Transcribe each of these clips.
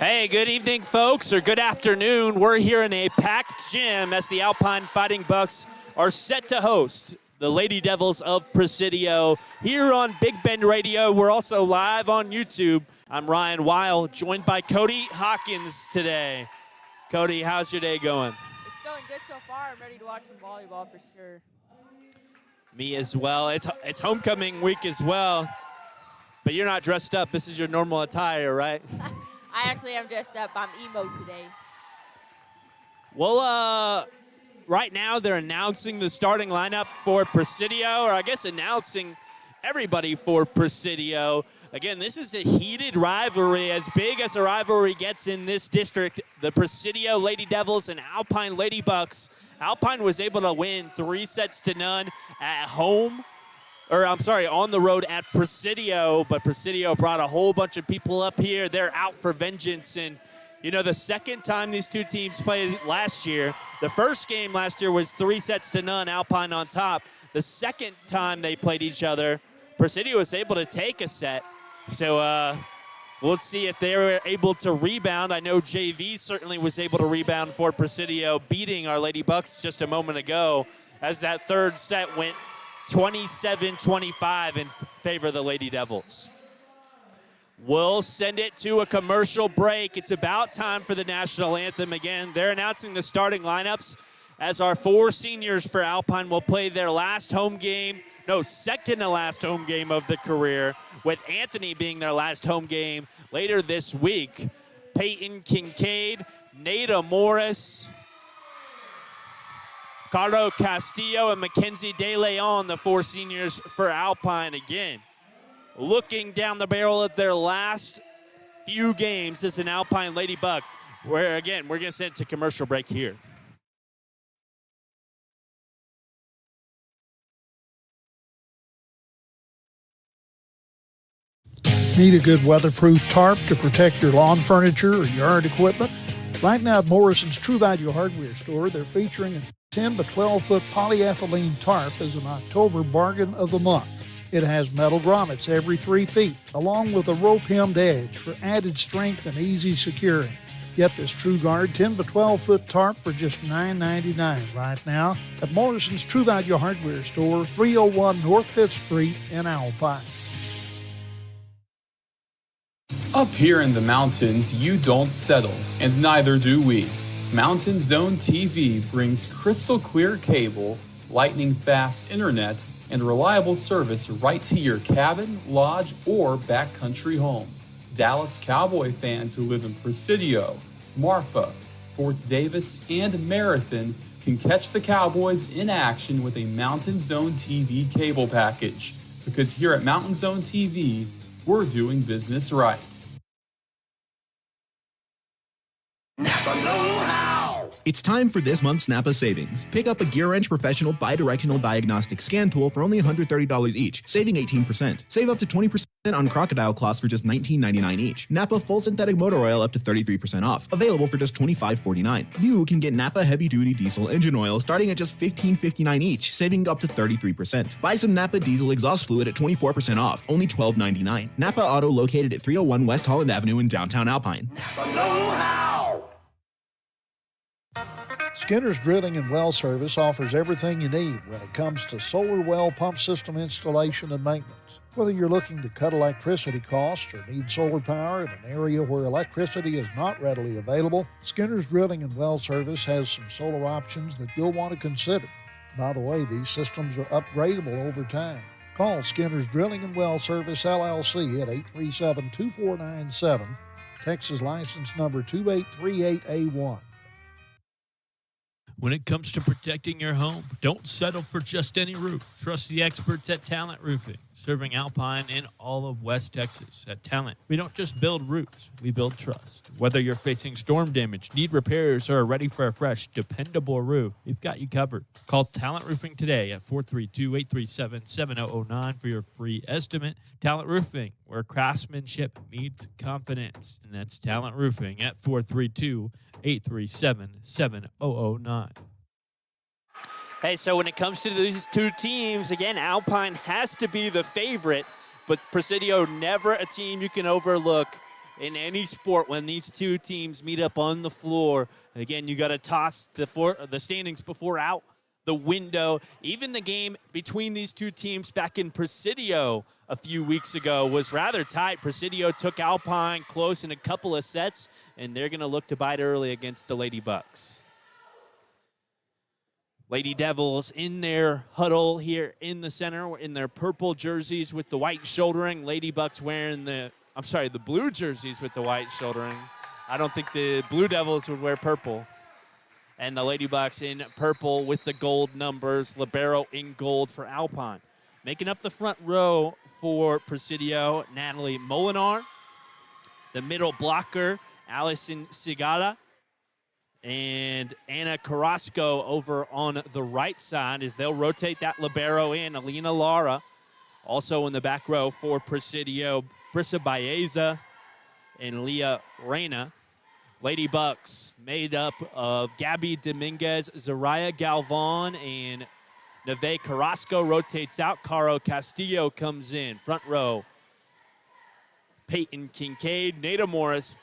Hey, good evening, folks, or good afternoon. We're here in a packed gym as the Alpine Fighting Bucks are set to host the Lady Devils of Presidio here on Big Bend Radio. We're also live on YouTube. I'm Ryan Weil, joined by Cody Hawkins today. Cody, how's your day going? It's going good so far. I'm ready to watch some volleyball for sure. Me as well. It's homecoming week as well, but you're not dressed up. This is your normal attire, right? I actually am dressed up. I'm emo today. Well, right now they're announcing the starting lineup for Presidio, or I guess announcing everybody for Presidio. Again, this is a heated rivalry, as big as a rivalry gets in this district. The Presidio Lady Devils and Alpine Lady Bucks. Alpine was able to win 3-0 at home. On the road at Presidio, but Presidio brought a whole bunch of people up here. They're out for vengeance. And, you know, the second time these two teams played last year, the first game last year was 3-0, Alpine on top. The second time they played each other, Presidio was able to take a set. So we'll see if they were able to rebound. I know JV certainly was able to rebound for Presidio, beating our Lady Bucks just a moment ago, as that third set went 27-25 in favor of the Lady Devils. We'll send it to a commercial break. It's about time for the national anthem again. They're announcing the starting lineups as our 4 seniors for Alpine will play their second to last home game of the career, with Anthony being their last home game later this week. Peyton Kincaid, Nada Morris, Carlo Castillo, and Mackenzie De Leon, the 4 seniors for Alpine again. Looking down the barrel of their last few games as an Alpine Lady Buck, where again, we're gonna send it to commercial break here. Need a good weatherproof tarp to protect your lawn furniture or yard equipment? Right now at Morrison's True Value Hardware Store, they're featuring a 10 to 12-foot polyethylene tarp as an October bargain of the month. It has metal grommets every 3 feet, along with a rope-hemmed edge for added strength and easy securing. Get this True Guard 10 to 12-foot tarp for just $9.99 right now at Morrison's True Value Hardware Store, 301 North 5th Street in Alpine. Up here in the mountains, you don't settle, and neither do we. Mountain Zone TV brings crystal clear cable, lightning fast internet, and reliable service right to your cabin, lodge, or backcountry home. Dallas Cowboy fans who live in Presidio, Marfa, Fort Davis, and Marathon can catch the Cowboys in action with a Mountain Zone TV cable package. Because here at Mountain Zone TV, we're doing business right. It's time for this month's Napa savings. Pick up a GearWrench Professional Bidirectional Diagnostic Scan Tool for only $130 each, saving 18%. Save up to 20% on crocodile cloths for just $19.99 each. Napa Full Synthetic Motor Oil up to 33% off, available for just $25.49. You can get Napa Heavy Duty Diesel Engine Oil starting at just $15.59 each, saving up to 33%. Buy some Napa Diesel Exhaust Fluid at 24% off, only $12.99. Napa Auto located at 301 West Holland Avenue in downtown Alpine. Skinner's Drilling and Well Service offers everything you need when it comes to solar well pump system installation and maintenance. Whether you're looking to cut electricity costs or need solar power in an area where electricity is not readily available, Skinner's Drilling and Well Service has some solar options that you'll want to consider. By the way, these systems are upgradable over time. Call Skinner's Drilling and Well Service, LLC at 837-2497, Texas license number 2838A1. When it comes to protecting your home, don't settle for just any roof. Trust the experts at Talent Roofing, serving Alpine and all of West Texas. At Talent, we don't just build roofs, we build trust. Whether you're facing storm damage, need repairs, or are ready for a fresh, dependable roof, we've got you covered. Call Talent Roofing today at 432-837-7009 for your free estimate. Talent Roofing, where craftsmanship meets confidence. And that's Talent Roofing at 432-837-7009. Hey, so when it comes to these two teams, again, Alpine has to be the favorite, but Presidio never a team you can overlook in any sport when these two teams meet up on the floor. Again, you got to toss the standings before out the window. Even the game between these two teams back in Presidio a few weeks ago was rather tight. Presidio took Alpine close in a couple of sets, and they're going to look to bite early against the Lady Bucks. Lady Devils in their huddle here in the center in their purple jerseys with the white shouldering. Lady Bucks wearing the blue jerseys with the white shouldering. I don't think the Blue Devils would wear purple. And the Lady Bucks in purple with the gold numbers. Libero in gold for Alpine. Making up the front row for Presidio, Natalie Molinar. The middle blocker, Allison Sigala. And Anna Carrasco over on the right side as they'll rotate that libero in. Alina Lara also in the back row for Presidio. Brisa Baeza and Leah Reyna. Lady Bucks made up of Gabby Dominguez, Zaraya Galvan, and Neve Carrasco rotates out. Caro Castillo comes in. Front row, Peyton Kincaid, Nada Morris,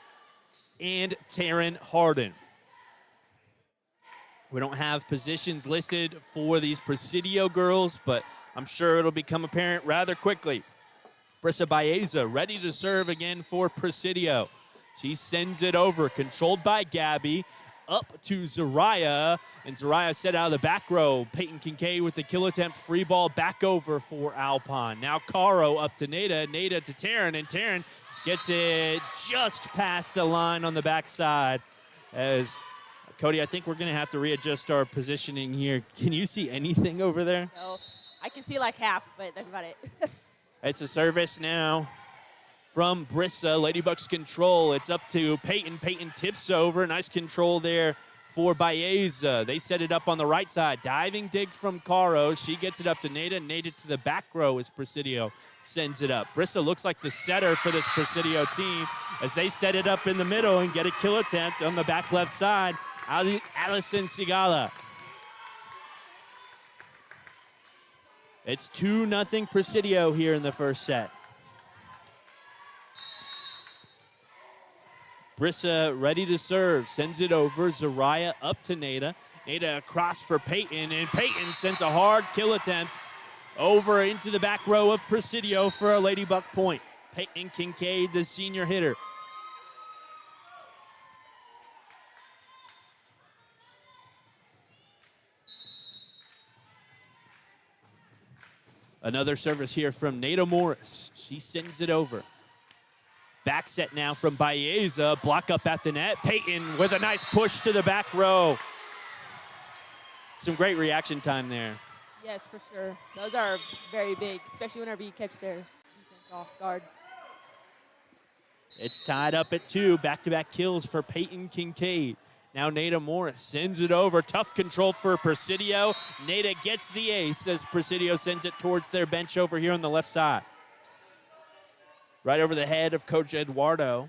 and Taryn Harden. We don't have positions listed for these Presidio girls, but I'm sure it'll become apparent rather quickly. Brisa Baeza ready to serve again for Presidio. She sends it over, controlled by Gabby, up to Zaraya, and Zaraya set out of the back row. Peyton Kincaid with the kill attempt, free ball back over for Alpine. Now Caro up to Nada to Taryn, and Taryn gets it just past the line on the backside as Cody, I think we're going to have to readjust our positioning here. Can you see anything over there? No, I can see like half, but that's about it. It's a service now from Brisa. Lady Bucks control. It's up to Peyton. Peyton tips over. Nice control there for Baeza. They set it up on the right side. Diving dig from Caro. She gets it up to Nada. Nada to the back row as Presidio sends it up. Brisa looks like the setter for this Presidio team as they set it up in the middle and get a kill attempt on the back left side. Allison Sigala. It's 2-0 Presidio here in the first set. Brisa ready to serve, sends it over. Zaraya up to Nada. Nada across for Peyton, and Peyton sends a hard kill attempt over into the back row of Presidio for a Lady Buck point. Peyton Kincaid, the senior hitter. Another service here from Nada Morris. She sends it over. Back set now from Baeza. Block up at the net. Peyton with a nice push to the back row. Some great reaction time there. Yes, for sure. Those are very big, especially whenever you catch their defense off guard. It's tied up at 2. Back-to-back kills for Peyton Kincaid. Now Nada Morris sends it over. Tough control for Presidio. Nada gets the ace as Presidio sends it towards their bench over here on the left side. Right over the head of Coach Eduardo.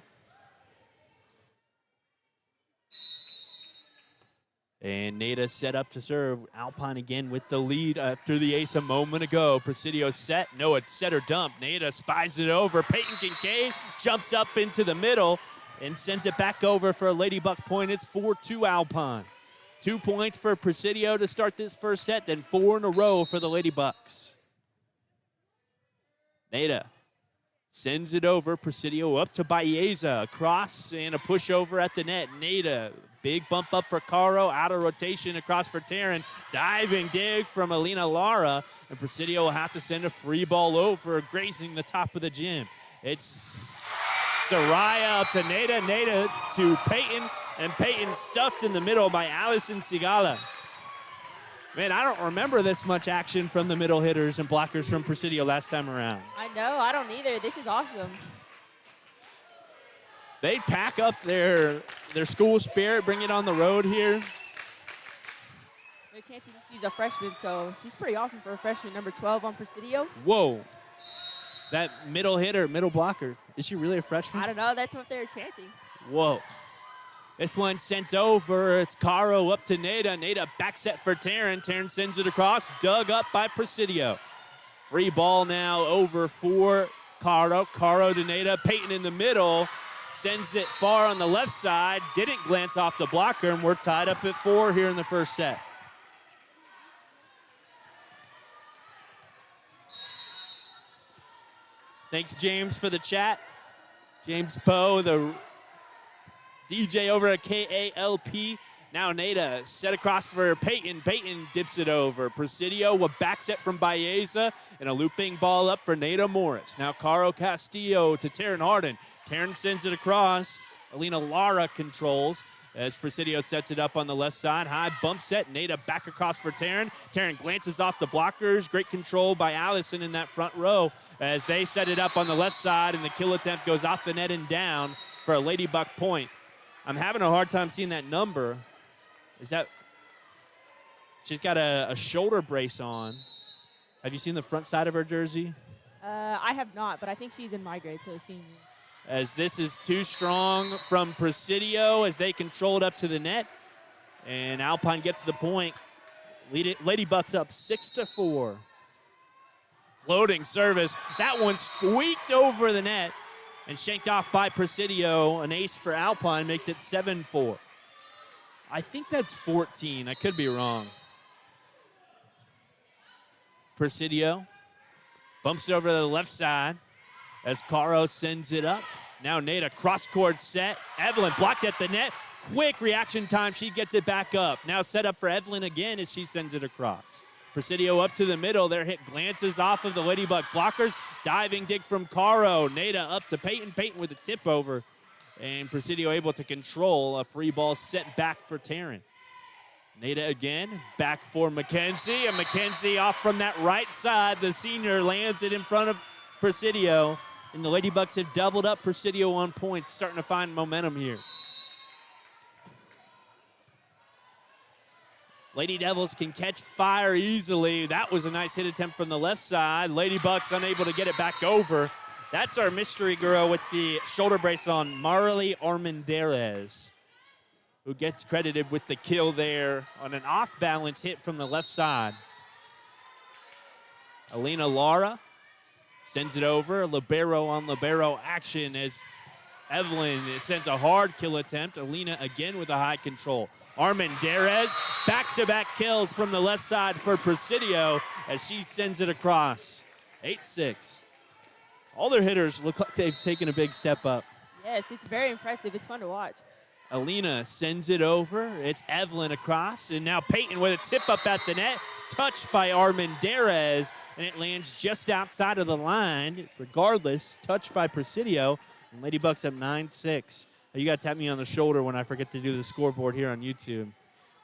And Nada set up to serve. Alpine again with the lead after the ace a moment ago. Presidio set. No, it's set or dump. Nada spies it over. Peyton Kincaid jumps up into the middle and sends it back over for a Lady Buck point. It's 4-2 Alpine. 2 points for Presidio to start this first set, then 4 in a row for the Lady Bucks. Nada sends it over. Presidio up to Baeza. Across and a push over at the net. Nada, big bump up for Caro. Out of rotation across for Taryn. Diving dig from Alina Lara. And Presidio will have to send a free ball over, grazing the top of the gym. It's Zaraya up to Nada. Nada to Peyton. And Peyton stuffed in the middle by Allison Sigala. Man, I don't remember this much action from the middle hitters and blockers from Presidio last time around. I know, I don't either. This is awesome. They pack up their school spirit, bring it on the road here. They're chanting she's a freshman, so she's pretty awesome for a freshman, number 12 on Presidio. Whoa. That middle hitter, middle blocker, is she really a freshman? I don't know, that's what they're chanting. Whoa. This one sent over. It's Caro up to Nada. Nada back set for Taryn. Taryn sends it across. Dug up by Presidio. Free ball now over for Caro. Caro to Nada. Peyton in the middle. sends it far on the left side, didn't glance off the blocker, and we're tied up at 4 here in the first set. Thanks, James, for the chat. James Poe, the DJ over at KALP. Now Nada set across for Peyton. Peyton dips it over. Presidio, a back set from Baeza, and a looping ball up for Nada Morris. Now Caro Castillo to Taryn Harden. Taryn sends it across. Alina Lara controls as Presidio sets it up on the left side. High bump set. Nada back across for Taryn. Taryn glances off the blockers. Great control by Allison in that front row as they set it up on the left side, and the kill attempt goes off the net and down for a Lady Buck point. I'm having a hard time seeing that number. Is that, she's got a shoulder brace on. Have you seen the front side of her jersey? I have not, but I think she's in my grade, so senior. As this is too strong from Presidio as they control it up to the net. And Alpine gets the point. Lady Bucks up 6-4. Floating service. That one squeaked over the net and shanked off by Presidio. An ace for Alpine makes it 7-4. I think that's 14. I could be wrong. Presidio bumps it over to the left side as Caro sends it up. Now Nada cross-court set. Evelyn blocked at the net. Quick reaction time. She gets it back up. Now set up for Evelyn again as she sends it across. Presidio up to the middle. Their hit glances off of the Lady Buck blockers. Diving dig from Caro. Nada up to Peyton. Peyton with a tip over. And Presidio able to control a free ball set back for Taryn. Nada again, back for McKenzie. And McKenzie off from that right side. The senior lands it in front of Presidio. And the Lady Bucks have doubled up Presidio on points, starting to find momentum here. Lady Devils can catch fire easily. That was a nice hit attempt from the left side. Lady Bucks unable to get it back over. That's our mystery girl with the shoulder brace on, Marley Armendariz, who gets credited with the kill there on an off-balance hit from the left side. Alina Lara sends it over. Libero on libero action as Evelyn sends a hard kill attempt. Alina again with a high control. Armendariz, back-to-back kills from the left side for Presidio as she sends it across. 8-6. All their hitters look like they've taken a big step up. Yes, it's very impressive. It's fun to watch. Alina sends it over. It's Evelyn across, and now Peyton with a tip up at the net. Touched by Armendariz, and it lands just outside of the line. Regardless, touched by Presidio, and Lady Bucks up 9-6. You got to tap me on the shoulder when I forget to do the scoreboard here on YouTube.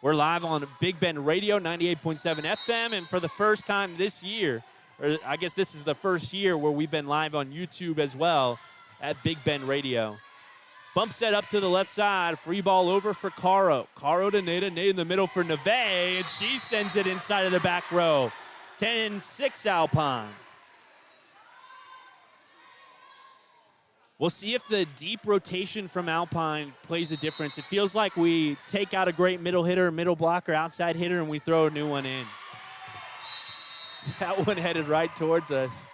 We're live on Big Bend Radio, 98.7 FM, and for the first time this year, or I guess this is the first year where we've been live on YouTube as well at Big Bend Radio. Bump set up to the left side. Free ball over for Caro. Caro to Nada. Nada in the middle for Neve, and she sends it inside of the back row. 10-6 Alpine. We'll see if the deep rotation from Alpine plays a difference. It feels like we take out a great middle hitter, middle blocker, outside hitter, and we throw a new one in. That one headed right towards us.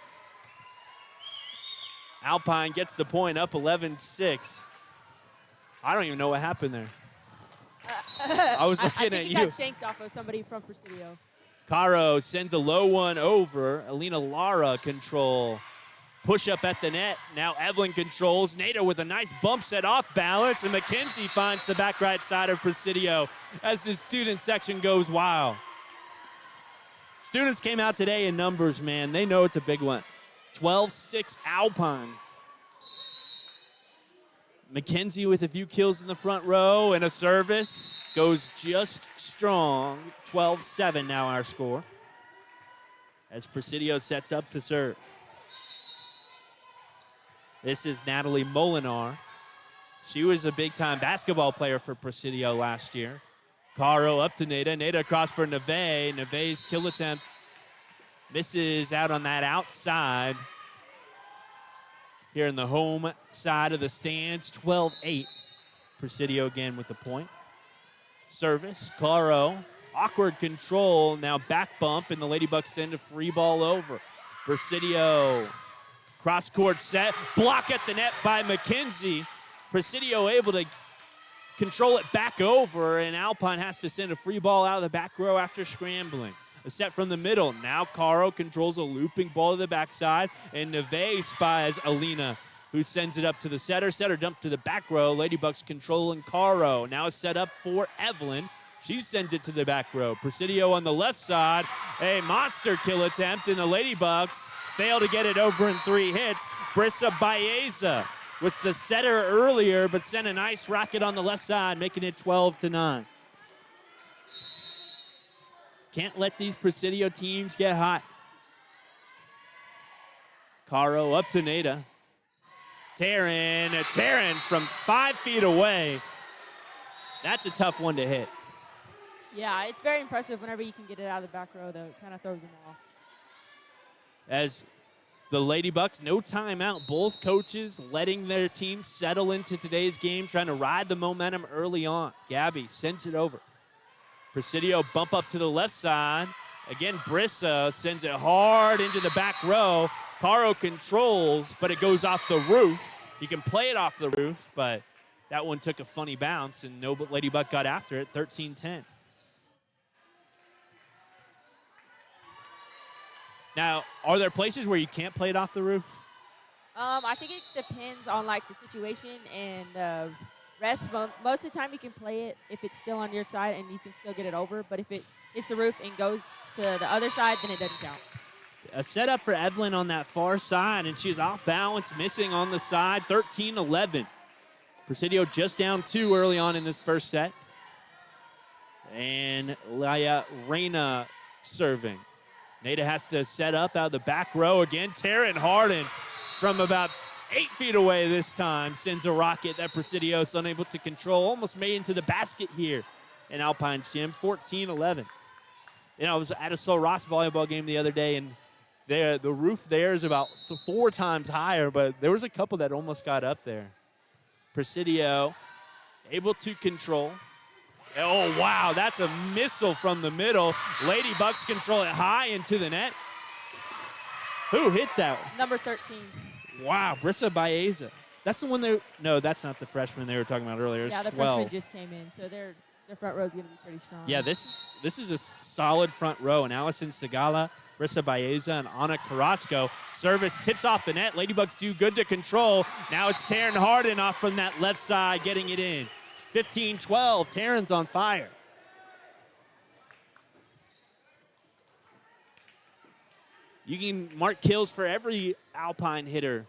Alpine gets the point, up 11-6. I don't even know what happened there. I was looking at you. I think got shanked off of somebody from Presidio. Caro sends a low one over. Alina Lara control. Push up at the net. Now Evelyn controls. Nada with a nice bump set off balance. And McKenzie finds the back right side of Presidio as the student section goes wild. Students came out today in numbers, man. They know it's a big one. 12-6 Alpine. McKenzie with a few kills in the front row and a service. Goes just strong. 12-7 now our score. As Presidio sets up to serve. This is Natalie Molinar. She was a big-time basketball player for Presidio last year. Caro up to Nada. Nada across for Neve. Neve's kill attempt misses out on that outside. Here in the home side of the stands, 12-8. Presidio again with the point. Service, Caro. Awkward control, now back bump, and the Lady Bucks send a free ball over. Presidio, cross-court set, block at the net by McKenzie. Presidio able to control it back over, and Alpine has to send a free ball out of the back row after scrambling. A set from the middle. Now Caro controls a looping ball to the backside, and Neve spies Alina, who sends it up to the setter. Setter dump to the back row. Ladybucks controlling Caro. Now it's set up for Evelyn. She sends it to the back row. Presidio on the left side. A monster kill attempt, and the Ladybucks fail to get it over in 3 hits. Brissa Baeza was the setter earlier, but sent a nice rocket on the left side, making it 12-9. Can't let these Presidio teams get hot. Caro up to Nada. Taryn from 5 feet away. That's a tough one to hit. Yeah, it's very impressive whenever you can get it out of the back row, though. It kind of throws them off. As the Ladybucks, no timeout. Both coaches letting their team settle into today's game, trying to ride the momentum early on. Gabby sends it over. Presidio bump up to the left side. Again, Brissa sends it hard into the back row. Caro controls, but it goes off the roof. He can play it off the roof, but that one took a funny bounce, and no Ladybuck got after it, 13-10. Now, are there places where you can't play it off the roof? I think it depends on, like, the situation and rest. Most of the time you can play it if it's still on your side and you can still get it over. But if it hits the roof and goes to the other side, then it doesn't count. A setup for Evelyn on that far side, and she's off balance, missing on the side, 13-11. Presidio just down 2 early on in this first set. And Laya Reyna serving. Nada has to set up out of the back row again. Taryn Harden from about 8 feet away this time sends a rocket that Presidio is unable to control. Almost made into the basket here in Alpine's gym, 14-11. You know, I was at a Sol Ross volleyball game the other day, and the roof there is about 4 times higher, but there was a couple that almost got up there. Presidio able to control. Oh, wow, that's a missile from the middle. Ladybucks control it high into the net. Who hit that one? Number 13. Wow, Brissa Baeza. That's the one no, that's not the freshman they were talking about earlier. It's Yeah, the 12. freshman just came in, so their front row is going to be pretty strong. Yeah, this is a solid front row. And Allison Segala, Brissa Baeza, and Anna Carrasco. Service tips off the net. Ladybucks do good to control. Now it's Taryn Harden off from that left side, getting it in. 15-12, Taryn's on fire. You can mark kills for every Alpine hitter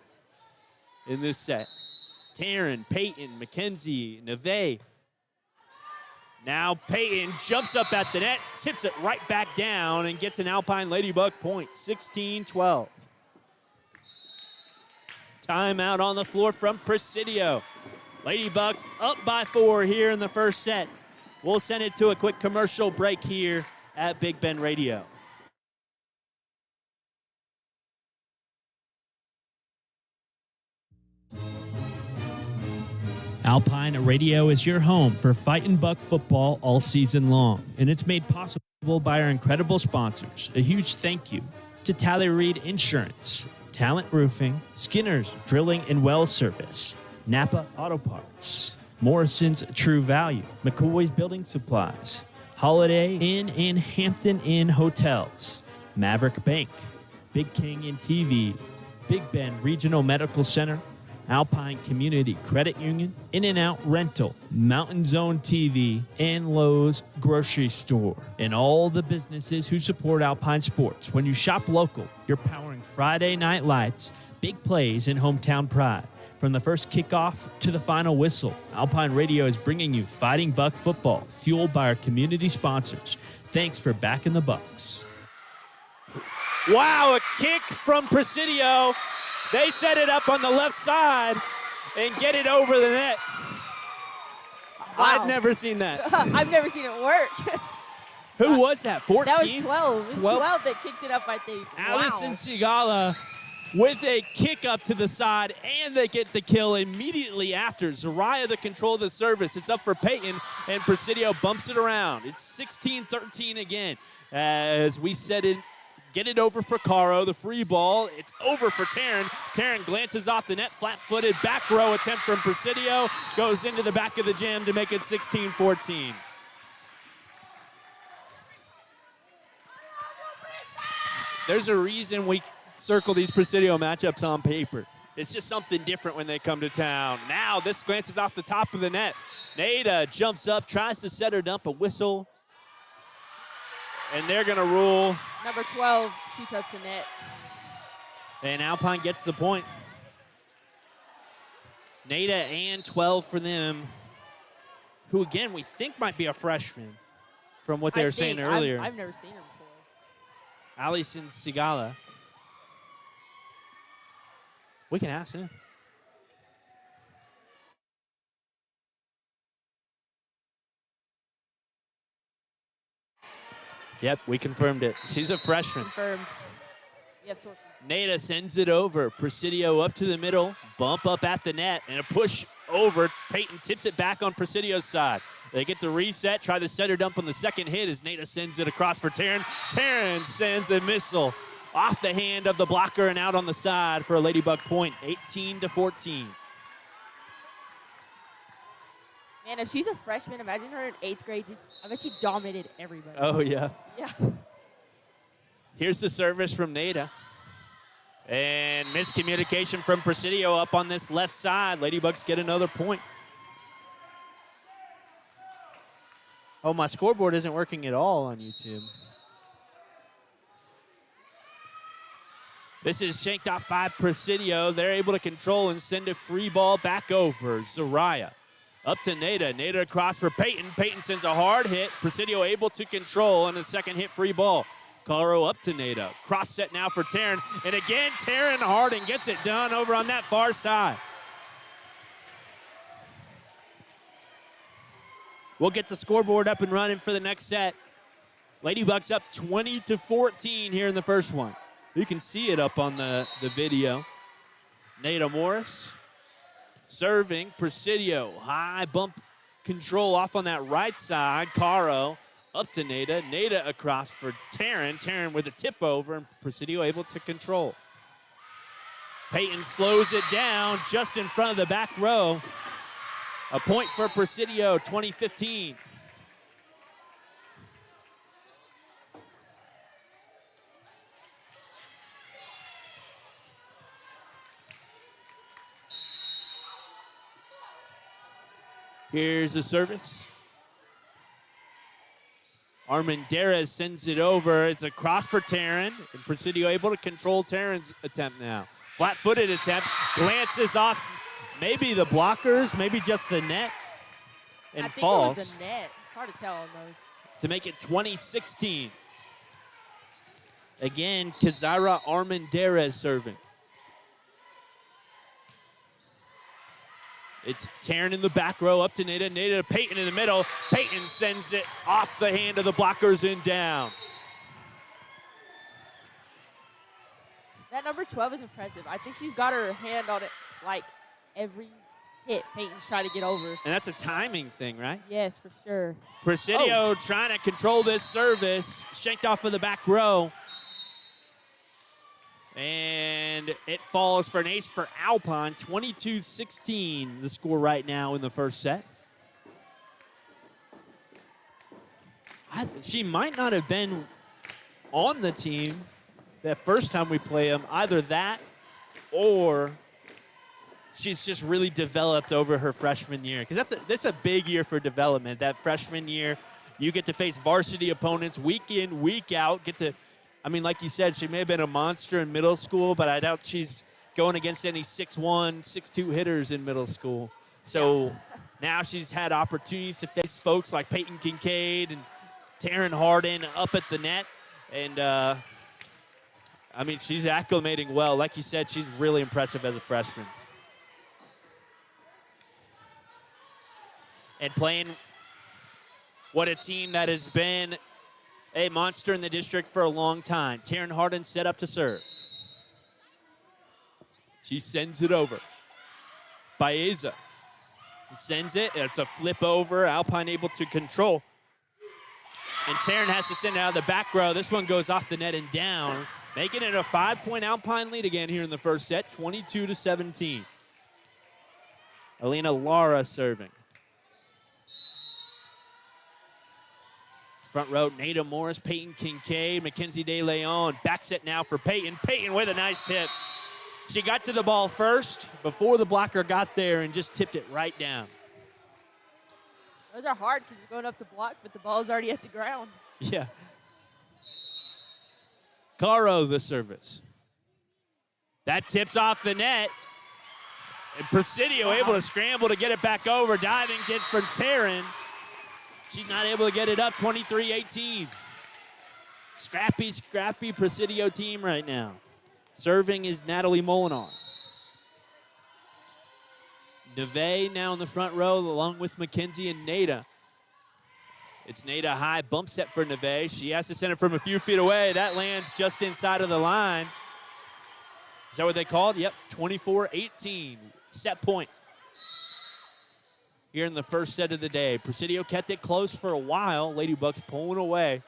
in this set. Taryn, Peyton, Mackenzie, Neve. Now Peyton jumps up at the net, tips it right back down, and gets an Alpine Ladybug point, 16-12. Timeout on the floor from Presidio. Ladybucks up by 4 here in the first set. We'll send it to a quick commercial break here at Big Ben Radio. Alpine Radio is your home for Fight and Buck football all season long, and it's made possible by our incredible sponsors. A huge thank you to Tally Reed Insurance, Talent Roofing, Skinner's Drilling and Well Service, Napa Auto Parts, Morrison's True Value, McCoy's Building Supplies, Holiday Inn and Hampton Inn Hotels, Maverick Bank, Big King and TV, Big Ben Regional Medical Center, Alpine Community Credit Union, In-N-Out Rental, Mountain Zone TV, and Lowe's Grocery Store, and all the businesses who support Alpine sports. When you shop local, you're powering Friday night lights, big plays, and hometown pride. From the first kickoff to the final whistle, Alpine Radio is bringing you Fighting Buck football, fueled by our community sponsors. Thanks for backing the Bucks. Wow, a kick from Presidio. They set it up on the left side and get it over the net. Wow. I've never seen that. I've never seen it work. Who was that, 14? That was 12. It was 12 that kicked it up, I think. Allison Wow. Sigala with a kick up to the side, and they get the kill immediately after. Zariah, the control of the service. It's up for Peyton, and Presidio bumps it around. It's 16-13 again. As we said it get it over for Caro. The free ball, it's over for Taryn. Taryn glances off the net, flat-footed, back row attempt from Presidio. Goes into the back of the gym to make it 16-14. There's a reason we circle these Presidio matchups on paper. It's just something different when they come to town. Now this glances off the top of the net. Nada jumps up, tries to set her dump, a whistle. And they're gonna rule. Number 12, she touched the net. And Alpine gets the point. Nada and 12 for them, who again we think might be a freshman from what they were saying earlier. I've never seen her before. Alison Sigala. We can ask him. Yep, we confirmed it. She's a freshman. Confirmed. We have sources. Nada sends it over. Presidio up to the middle. Bump up at the net and a push over. Peyton tips it back on Presidio's side. They get the reset, try the setter dump on the second hit as Nada sends it across for Taryn. Taryn sends a missile off the hand of the blocker and out on the side for a Ladybug point, 18-14. Man, if she's a freshman, imagine her in 8th grade. I bet she dominated everybody. Oh, yeah. Yeah. Here's the service from Nada. And miscommunication from Presidio up on this left side. Ladybugs get another point. Oh, my scoreboard isn't working at all on YouTube. This is shanked off by Presidio. They're able to control and send a free ball back over. Zariah up to Nada. Nada across for Peyton. Peyton sends a hard hit. Presidio able to control on the second hit free ball. Caro up to Nada. Cross set now for Taryn. And again, Taryn Harding gets it done over on that far side. We'll get the scoreboard up and running for the next set. Ladybugs up 20-14 here in the first one. You can see it up on the video. Nada Morris serving. Presidio, high bump control off on that right side. Caro up to Nada. Nada across for Taryn. Taryn with a tip over, and Presidio able to control. Peyton slows it down just in front of the back row. A point for Presidio, 20-15. Here's the service. Armendariz sends it over. It's a cross for Taryn, and Presidio able to control Taryn's attempt now. Flat-footed attempt, glances off maybe the blockers, maybe just the net, and falls. I think it was the net. It's hard to tell on those. To make it 20-16. Again, Kazira Armendariz serving. It's Taryn in the back row, up to Nada. Nada to Peyton in the middle. Peyton sends it off the hand of the blockers and down. That number 12 is impressive. I think she's got her hand on it like every hit Peyton's trying to get over. And that's a timing thing, right? Yes, for sure. Presidio trying to control this service. Shanked off of the back row. And it falls for an ace for Alpine. 22-16 the score right now in the first set. She might not have been on the team that first time we play them. Either that or she's just really developed over her freshman year. Because that's a big year for development. That freshman year, you get to face varsity opponents week in, week out. I mean, like you said, she may have been a monster in middle school, but I doubt she's going against any 6'1", 6'2" hitters in middle school. So now she's had opportunities to face folks like Peyton Kincaid and Taryn Hardin up at the net. And, I mean, she's acclimating well. Like you said, she's really impressive as a freshman. And playing what a team that has been a monster in the district for a long time. Taryn Hardin set up to serve. She sends it over. Baeza sends it. It's a flip over. Alpine able to control. And Taryn has to send it out of the back row. This one goes off the net and down, making it a 5-point Alpine lead again here in the first set, 22-17. Alina Lara serving. Front row, Nada Morris, Peyton Kincaid, Mackenzie De Leon. Back set now for Peyton. Peyton with a nice tip. She got to the ball first before the blocker got there and just tipped it right down. Those are hard because you're going up to block, but the ball's already at the ground. Yeah. Caro the service. That tips off the net. And Presidio able to scramble to get it back over. Diving did for Taryn. She's not able to get it up, 23-18. Scrappy Presidio team right now. Serving is Natalie Molinar. Neve now in the front row along with Mackenzie and Nada. It's Nada high, bump set for Neve. She has to send it from a few feet away. That lands just inside of the line. Is that what they called? Yep, 24-18, set point. Here in the first set of the day. Presidio kept it close for a while. Ladybucks pulling away.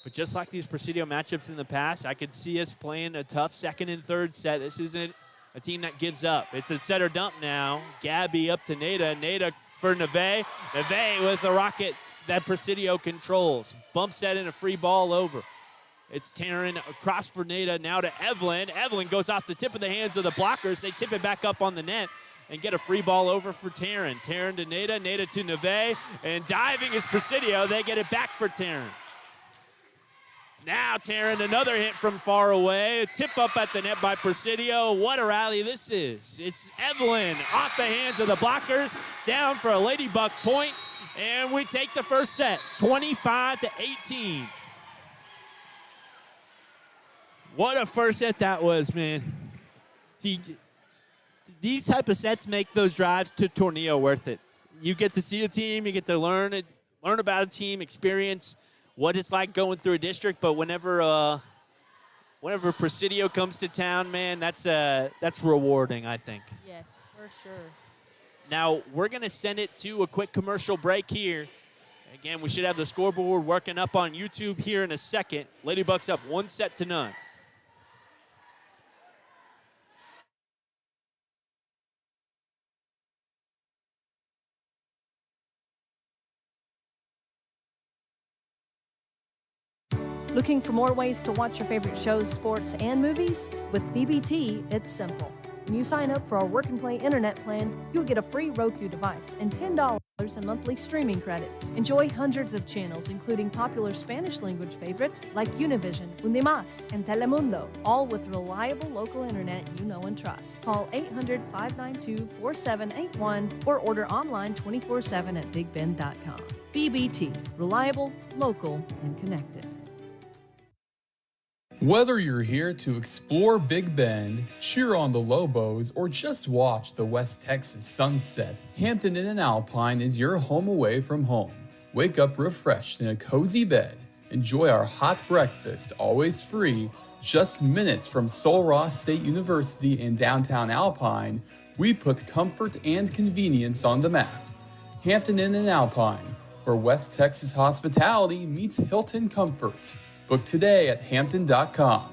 But just like these Presidio matchups in the past, I could see us playing a tough second and third set. This isn't a team that gives up. It's a set or dump now. Gabby up to Nada. Nada for Neve. Neve with a rocket that Presidio controls. Bump set and a free ball over. It's Taryn across for Nada, now to Evelyn. Evelyn goes off the tip of the hands of the blockers. They tip it back up on the net and get a free ball over for Taryn. Taryn to Nada, Nada to Neve, and diving is Presidio. They get it back for Taryn. Now Taryn, another hit from far away. A tip up at the net by Presidio. What a rally this is. It's Evelyn off the hands of the blockers, down for a Ladybug point, and we take the first set, 25-18. What a first set that was, man. See, these type of sets make those drives to Tornillo worth it. You get to see a team, you get to learn about a team, experience what it's like going through a district. But whenever Presidio comes to town, man, that's rewarding, I think. Yes, for sure. Now we're gonna send it to a quick commercial break here. Again, we should have the scoreboard working up on YouTube here in a second. Ladybucks up 1-0. Looking for more ways to watch your favorite shows, sports, and movies? With BBT, it's simple. When you sign up for our Work and Play internet plan, you'll get a free Roku device and $10 in monthly streaming credits. Enjoy hundreds of channels, including popular Spanish language favorites like Univision, Undimas, and Telemundo, all with reliable local internet you know and trust. Call 800-592-4781 or order online 24/7 at bigbend.com. BBT, reliable, local, and connected. Whether you're here to explore Big Bend, cheer on the Lobos, or just watch the West Texas sunset, Hampton Inn and Alpine is your home away from home. Wake up refreshed in a cozy bed. Enjoy our hot breakfast, always free. Just minutes from Sul Ross State University in downtown Alpine, we put comfort and convenience on the map. Hampton Inn and Alpine, where West Texas hospitality meets Hilton comfort. Book today at hampton.com.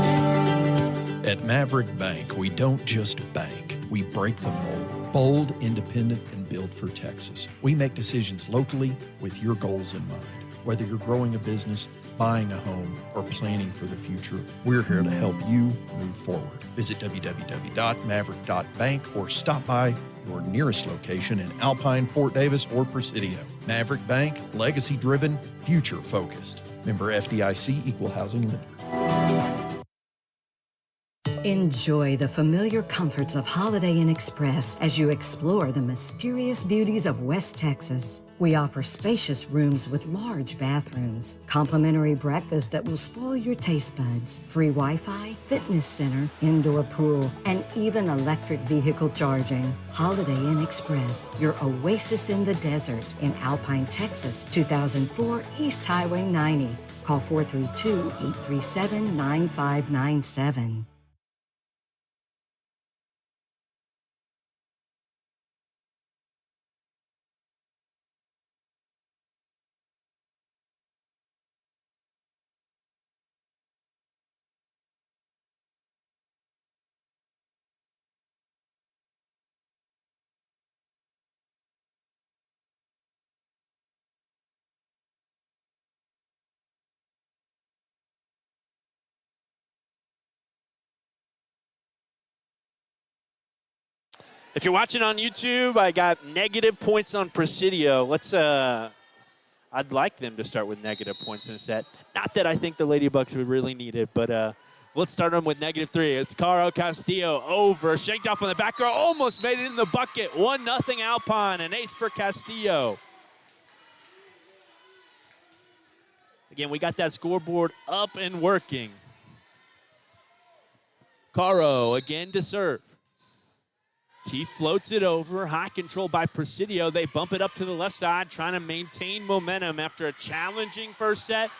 At Maverick Bank, we don't just bank, we break the mold. Bold, independent, and built for Texas. We make decisions locally with your goals in mind. Whether you're growing a business, buying a home, or planning for the future, we're here to help you move forward. Visit www.maverick.bank or stop by your nearest location in Alpine, Fort Davis, or Presidio. Maverick Bank, legacy-driven, future-focused. Member FDIC, Equal Housing Lender. Enjoy the familiar comforts of Holiday Inn Express as you explore the mysterious beauties of West Texas. We offer spacious rooms with large bathrooms, complimentary breakfast that will spoil your taste buds, free Wi-Fi, fitness center, indoor pool, and even electric vehicle charging. Holiday Inn Express, your oasis in the desert in Alpine, Texas, 2004 East Highway 90. Call 432-837-9597. If you're watching on YouTube, I got negative points on Presidio. I'd like them to start with negative points in a set. Not that I think the Lady Bucks would really need it, but let's start them with -3. It's Caro Castillo over, shanked off on the back row, almost made it in the bucket. 1-0 Alpine, an ace for Castillo. Again, we got that scoreboard up and working. Caro again to serve. She floats it over, high control by Presidio. They bump it up to the left side, trying to maintain momentum after a challenging first set.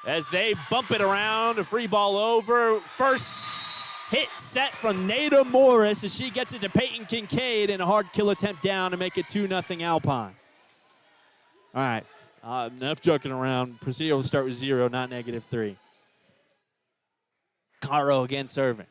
As they bump it around, a free ball over. First hit set from Nada Morris as she gets it to Peyton Kincaid, and a hard kill attempt down to make it 2-0 Alpine. All right, enough joking around. Presidio will start with 0, not -3. Caro again serving.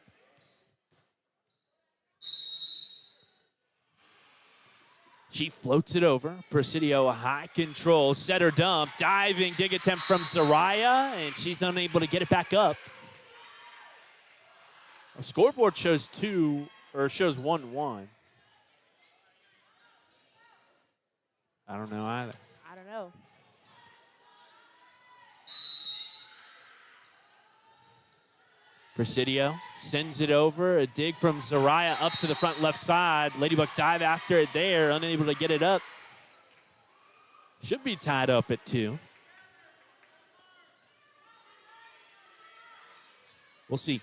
She floats it over. Presidio, a high control, setter dump, diving dig attempt from Zaraya, and she's unable to get it back up. The scoreboard shows 1-1. I don't know either. I don't know. Presidio sends it over. A dig from Zaraya up to the front left side. Ladybucks dive after it there, unable to get it up. Should be tied up at 2. We'll see.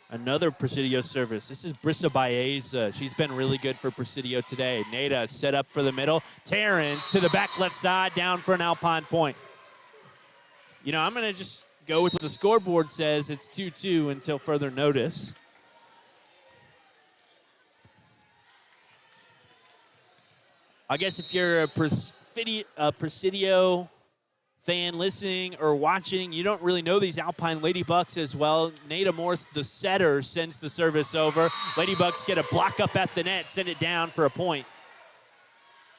Another Presidio service. This is Brissa Baeza. She's been really good for Presidio today. Nada set up for the middle. Taryn to the back left side, down for an Alpine point. You know, I'm going to just go with what the scoreboard says. It's 2-2 until further notice. I guess if you're a Presidio fan listening or watching, you don't really know these Alpine Ladybucks as well. Nada Morris, the setter, sends the service over. Ladybucks get a block up at the net, send it down for a point.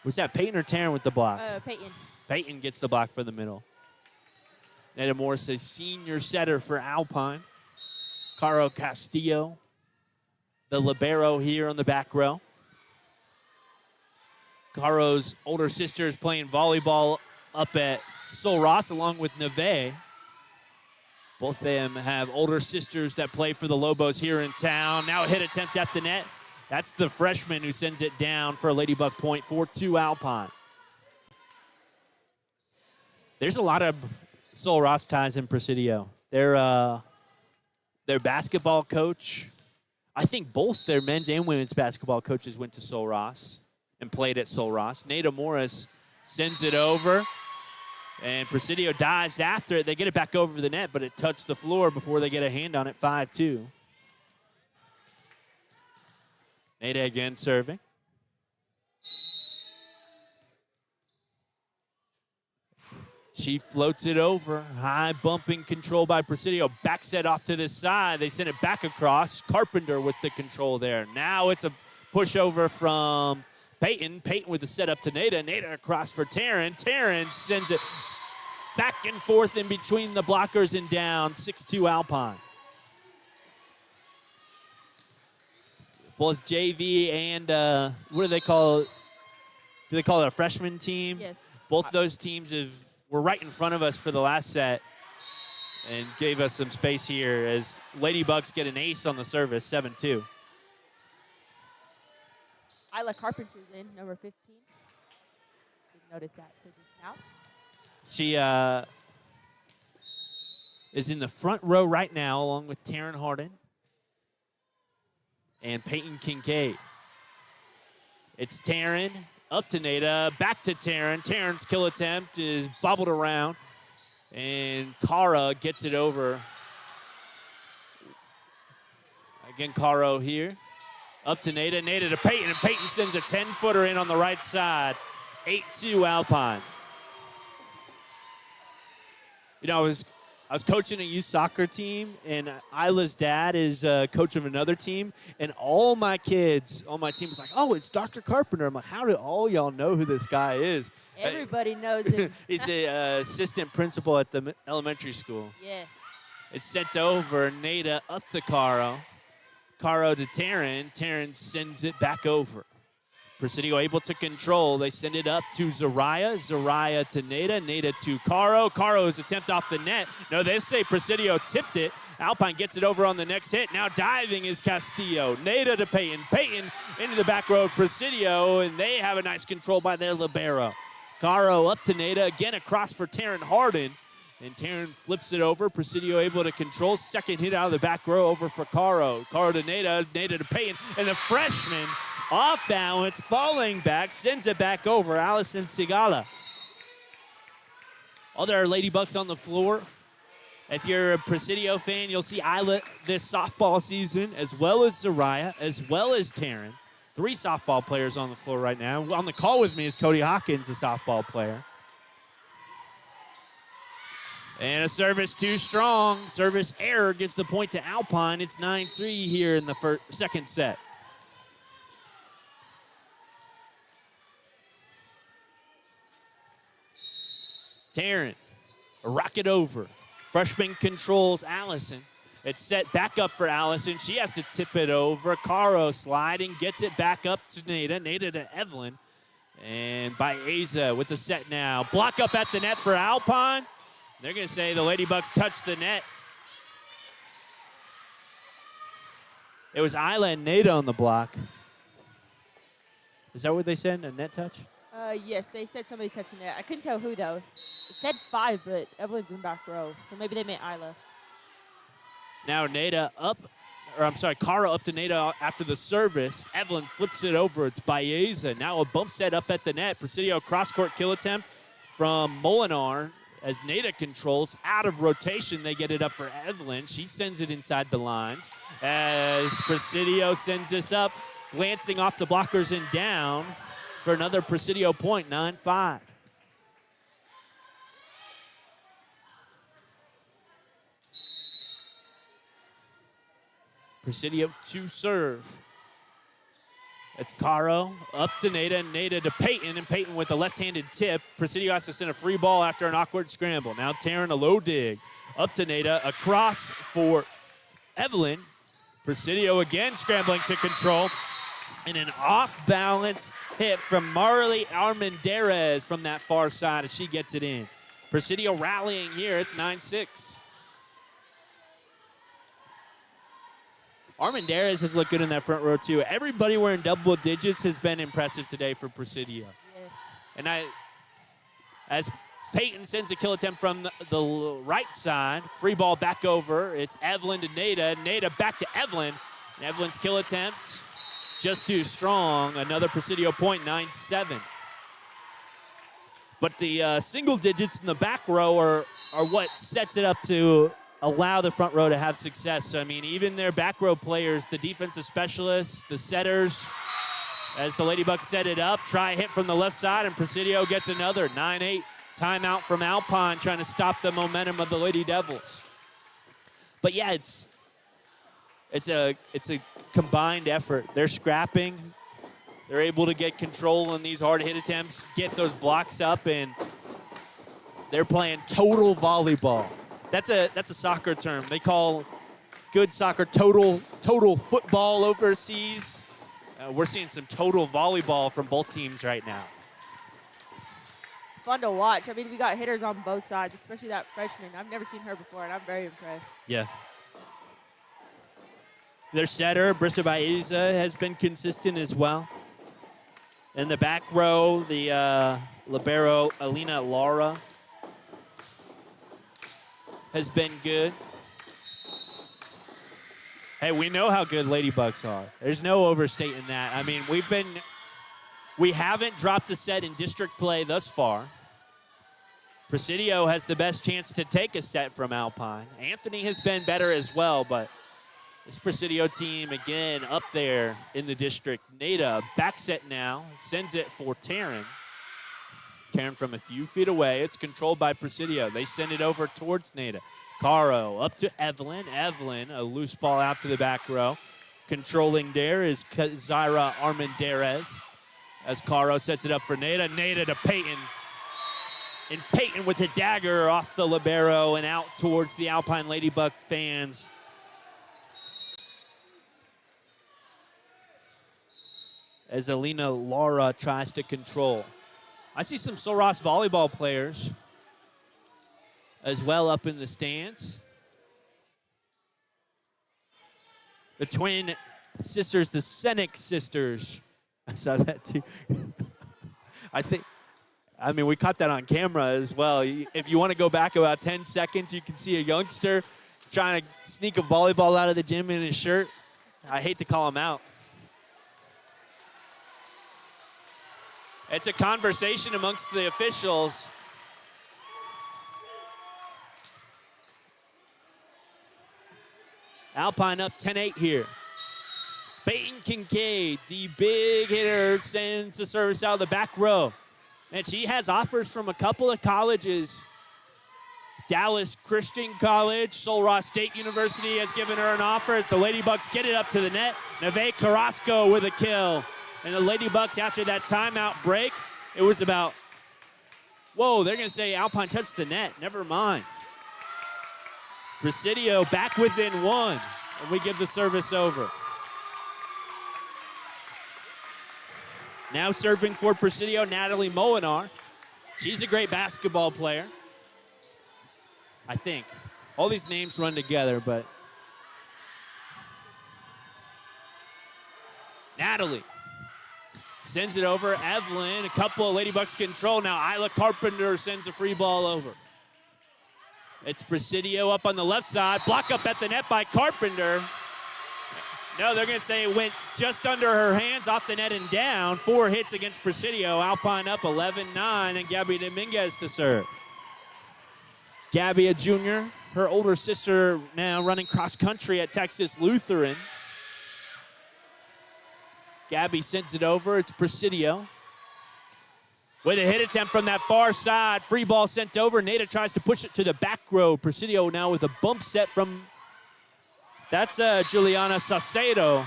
Was that Peyton or Taryn with the block? Peyton. Peyton gets the block for the middle. Nada Morris, a senior setter for Alpine. Caro Castillo, the libero here on the back row. Caro's older sister is playing volleyball up at Sol Ross along with Neve. Both of them have older sisters that play for the Lobos here in town. Now a hit attempt at the net. That's the freshman who sends it down for a Ladybug point, 4-2 Alpine. There's a lot of Sol Ross ties in Presidio. Their basketball coach, I think both their men's and women's basketball coaches went to Sol Ross and played at Sol Ross. Nada Morris sends it over, and Presidio dives after it. They get it back over the net, but it touched the floor before they get a hand on it, 5-2. Nada again serving. She floats it over. High bumping control by Presidio. Back set off to this side. They send it back across. Carpenter with the control there. Now it's a pushover from Peyton. Peyton with the setup to Nada. Nada across for Taryn. Taryn sends it back and forth in between the blockers and down. 6-2 Alpine. Both JV and what do they call it? Do they call it a freshman team? Yes. Both those teams were right in front of us for the last set and gave us some space here as Ladybucks get an ace on the service, 7-2. Isla Carpenter's in, number 15. Didn't notice that till just now. She is in the front row right now along with Taryn Harden and Peyton Kincaid. It's Taryn. Up to Nada, back to Taryn. Taryn's kill attempt is bobbled around, and Cara gets it over. Again, Caro here. Up to Nada, Nada to Peyton, and Peyton sends a 10-footer in on the right side. 8-2 Alpine. You know, I was coaching a youth soccer team, and Isla's dad is coach of another team, and all my kids on my team was like, oh, it's Dr. Carpenter. I'm like, how do all y'all know who this guy is? Everybody knows him. He's the assistant principal at the elementary school. Yes. It's sent over, Nada up to Caro. Caro to Taryn. Taryn sends it back over. Presidio able to control. They send it up to Zariah. Zariah to Nada. Nada to Caro. Caro's attempt off the net. No, they say Presidio tipped it. Alpine gets it over on the next hit. Now diving is Castillo. Nada to Peyton. Peyton into the back row of Presidio, and they have a nice control by their libero. Caro up to Nada. Again across for Taryn Harden. And Taryn flips it over. Presidio able to control. Second hit out of the back row over for Caro. Caro to Nada. Nada to Peyton. And the freshman off balance, falling back, sends it back over. Allison Sigala. Other Ladybucks on the floor. If you're a Presidio fan, you'll see Isla this softball season, as well as Zariah, as well as Taryn. 3 softball players on the floor right now. On the call with me is Cody Hawkins, a softball player. And a service too strong. Service error gives the point to Alpine. It's 9-3 here in the second set. Taryn, a rocket over. Freshman controls Allison. It's set back up for Allison. She has to tip it over. Caro sliding, gets it back up to Nada. Nada to Evelyn. And Baeza with the set now. Block up at the net for Alpine. They're going to say the Ladybucks touched the net. It was Isla and Nada on the block. Is that what they said, a net touch? Yes, they said somebody touched the net. I couldn't tell who, though. It said 5, but Evelyn's in back row, so maybe they meant Isla. Now Nada up, or I'm sorry, Caro up to Nada after the service. Evelyn flips it over. It's Baeza. Now a bump set up at the net. Presidio cross-court kill attempt from Molinar as Nada controls. Out of rotation, they get it up for Evelyn. She sends it inside the lines as Presidio sends this up, glancing off the blockers and down for another Presidio point, 9-5. Presidio to serve. It's Caro up to Nada, Nada to Peyton, and Peyton with a left-handed tip. Presidio has to send a free ball after an awkward scramble. Now Taryn, a low dig. Up to Nada, across for Evelyn. Presidio again scrambling to control. And an off-balance hit from Marley Armendariz from that far side as she gets it in. Presidio rallying here. It's 9-6. Armendariz has looked good in that front row, too. Everybody wearing double digits has been impressive today for Presidio. Yes. And as Peyton sends a kill attempt from the right side, free ball back over. It's Evelyn to Nada. Nada back to Evelyn. And Evelyn's kill attempt just too strong. Another Presidio point, 9-7. But the single digits in the back row are what sets it up to allow the front row to have success. So, I mean, even their back row players, the defensive specialists, the setters, as the Ladybucks set it up, try a hit from the left side, and Presidio gets another 9-8 timeout from Alpine, trying to stop the momentum of the Lady Devils. But yeah, it's a combined effort. They're scrapping. They're able to get control in these hard hit attempts, get those blocks up, and they're playing total volleyball. That's a soccer term. They call good soccer total football overseas. We're seeing some total volleyball from both teams right now. It's fun to watch. I mean, we got hitters on both sides, especially that freshman. I've never seen her before, and I'm very impressed. Yeah. Their setter, Brissa Baeza, has been consistent as well. In the back row, the libero, Alina Lara, has been good. Hey, we know how good Ladybucks are. There's no overstating that. I mean, we haven't dropped a set in district play thus far. Presidio has the best chance to take a set from Alpine. Anthony has been better as well, but this Presidio team, again, up there in the district. Nada, back set now, sends it for Taryn. Taryn from a few feet away. It's controlled by Presidio. They send it over towards Nada. Caro up to Evelyn. Evelyn, a loose ball out to the back row. Controlling there is Zaira Armendariz as Caro sets it up for Nada. Nada to Peyton. And Peyton with a dagger off the libero and out towards the Alpine Ladybug fans. as Alina Laura tries to control. I see some Sul Ross volleyball players as well up in the stands. The twin sisters, the Senek sisters. I saw that too. I mean, we caught that on camera as well. If you want to go back about 10 seconds, you can see a youngster trying to sneak a volleyball out of the gym in his shirt. I hate to call him out. It's a conversation amongst the officials. Alpine up 10-8 here. Peyton Kincaid, the big hitter, sends the service out of the back row. And she has offers from a couple of colleges. Dallas Christian College, Sul Ross State University has given her an offer as the Lady Bucks get it up to the net. Neve Carrasco with a kill. And the Lady Bucks, after that timeout break, it was about, whoa, they're going to say Alpine touched the net. Never mind. Presidio back within one, and we give the service over. Now serving for Presidio, Natalie Molinar. She's a great basketball player, I think. All these names run together, but Natalie sends it over. Evelyn, a couple of Lady Bucks control. Now Isla Carpenter sends a free ball over. It's Presidio up on the left side. Block up at the net by Carpenter. No, they're going to say it went just under her hands, off the net and down. 4 hits against Presidio. Alpine up 11-9, and Gabby Dominguez to serve. Gabby, a junior, her older sister now running cross country at Texas Lutheran. Gabby sends it over. It's Presidio. With a hit attempt from that far side. Free ball sent over. Nada tries to push it to the back row. Presidio now with a bump set from, that's Juliana Saucedo.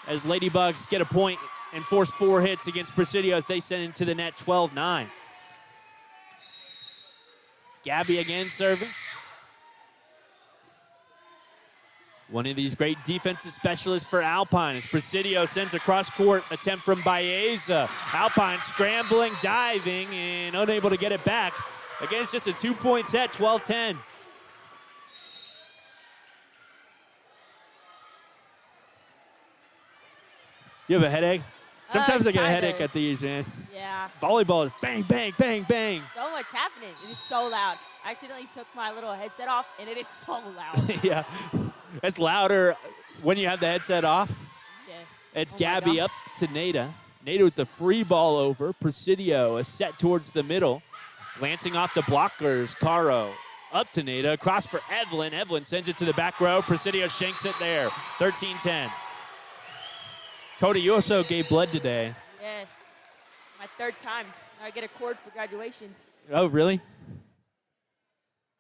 As Ladybugs get a point and force 4 hits against Presidio as they send into the net 12-9. Gabby again serving. One of these great defensive specialists for Alpine as Presidio sends a cross-court attempt from Baeza. Alpine scrambling, diving, and unable to get it back. Again, it's just a 2-point set, 12-10. You have a headache? Sometimes I get a headache at these, man. Yeah. Volleyball is bang, bang, bang, bang. So much happening. It is so loud. I accidentally took my little headset off, and it is so loud. Yeah. It's louder when you have the headset off. Yes. It's Oh my Gabby up gosh. to Nada. Nada with the free ball over. Presidio, a set towards the middle. Glancing off the blockers. Caro up to Nada. Across for Evelyn. Evelyn sends it to the back row. Presidio shanks it there. 13-10. Cody, you also gave blood today. Yes. My 3rd time. Now I get a cord for graduation. Oh, really?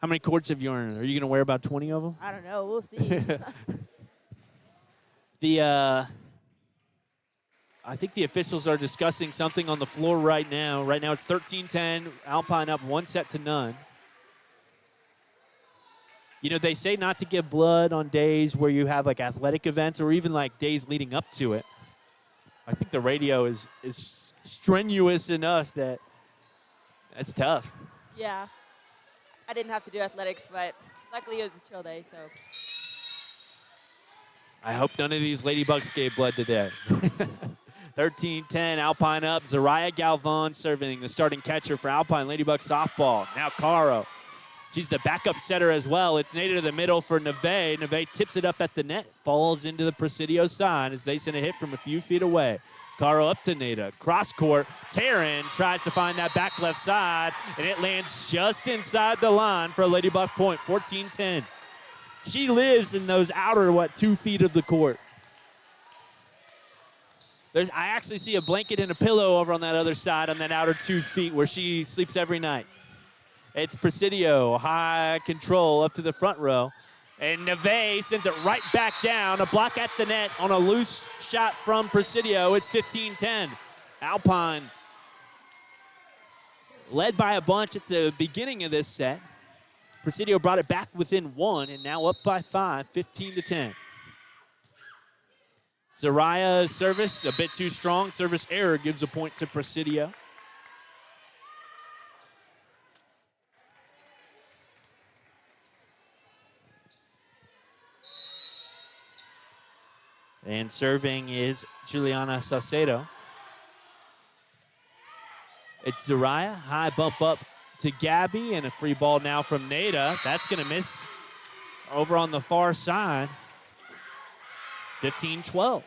How many cords have you earned? Are you going to wear about 20 of them? I don't know. We'll see. I think the officials are discussing something on the floor right now. Right now it's 13-10. Alpine up 1-0. You know, they say not to give blood on days where you have like athletic events or even like days leading up to it. I think the radio is strenuous enough that that's tough. Yeah. I didn't have to do athletics, but luckily it was a chill day, so. I hope none of these Ladybugs gave blood today. 13-10, Alpine up. Zariah Galvan serving the starting catcher for Alpine Ladybug softball. Now Caro. She's the backup setter as well. It's Nada to the middle for Neve. Neve tips it up at the net. Falls into the Presidio side as they send a hit from a few feet away. Caro up to Nada. Cross court. Taryn tries to find that back left side, and it lands just inside the line for a Ladybug point, 14-10. She lives in those outer, 2 feet of the court. I actually see a blanket and a pillow over on that other side on that outer 2 feet where she sleeps every night. It's Presidio, high control up to the front row. And Neve sends it right back down. A block at the net on a loose shot from Presidio. It's 15-10. Alpine led by a bunch at the beginning of this set. Presidio brought it back within 1 and now up by 5, 15-10. Zariah's service, a bit too strong. Service error gives a point to Presidio. And serving is Juliana Saucedo. It's Zariah, high bump up to Gabby, and a free ball now from Nada. That's going to miss over on the far side. 15-12.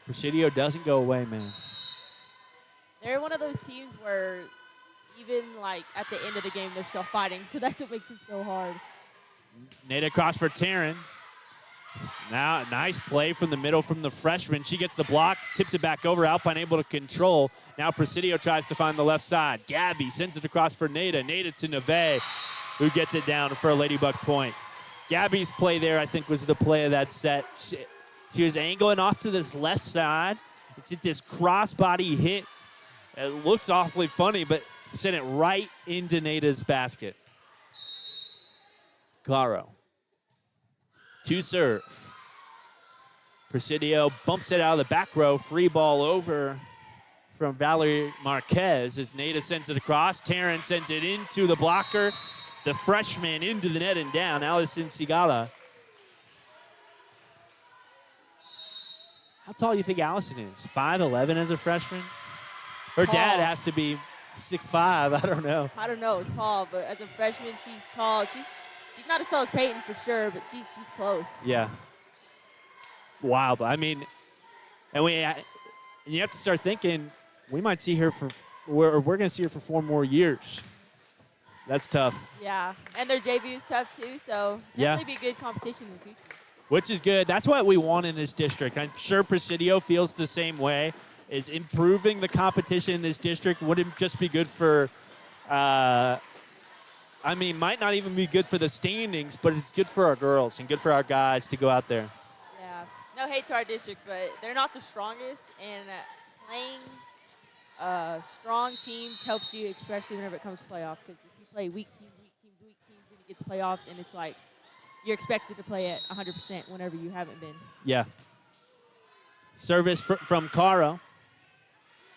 Presidio doesn't go away, man. They're one of those teams where even like at the end of the game, they're still fighting. So that's what makes it so hard. Nada across for Taryn. Now, nice play from the middle from the freshman. She gets the block, tips it back over. Alpine able to control. Now Presidio tries to find the left side. Gabby sends it across for Nada. Nada to Neve, who gets it down for a Ladybug point. Gabby's play there, I think, was the play of that set. She was angling off to this left side. It's at this crossbody hit. It looks awfully funny, but sent it right into Nada's basket. Caro. To serve. Presidio bumps it out of the back row. Free ball over from Valerie Marquez as Nada sends it across. Taryn sends it into the blocker. The freshman into the net and down. Allison Sigala. How tall do you think Allison is? 5'11" as a freshman? Her dad has to be 6'5". I don't know. I don't know, tall, but as a freshman, she's tall. She's not as tall as Peyton for sure, but she's close. Yeah. Wow, but I mean, and you have to start thinking we might see her we're going to see her for 4 more years. That's tough. Yeah, and their JV is tough too, so definitely be good competition in the future. Which is good. That's what we want in this district. I'm sure Presidio feels the same way. Is improving the competition in this district wouldn't just be good for. Might not even be good for the standings, but it's good for our girls and good for our guys to go out there. Yeah, no hate to our district, but they're not the strongest, and playing strong teams helps you, especially whenever it comes to playoff. Because if you play weak teams, then it gets playoffs, and it's like you're expected to play at 100% whenever you haven't been. Yeah. Service from Caro.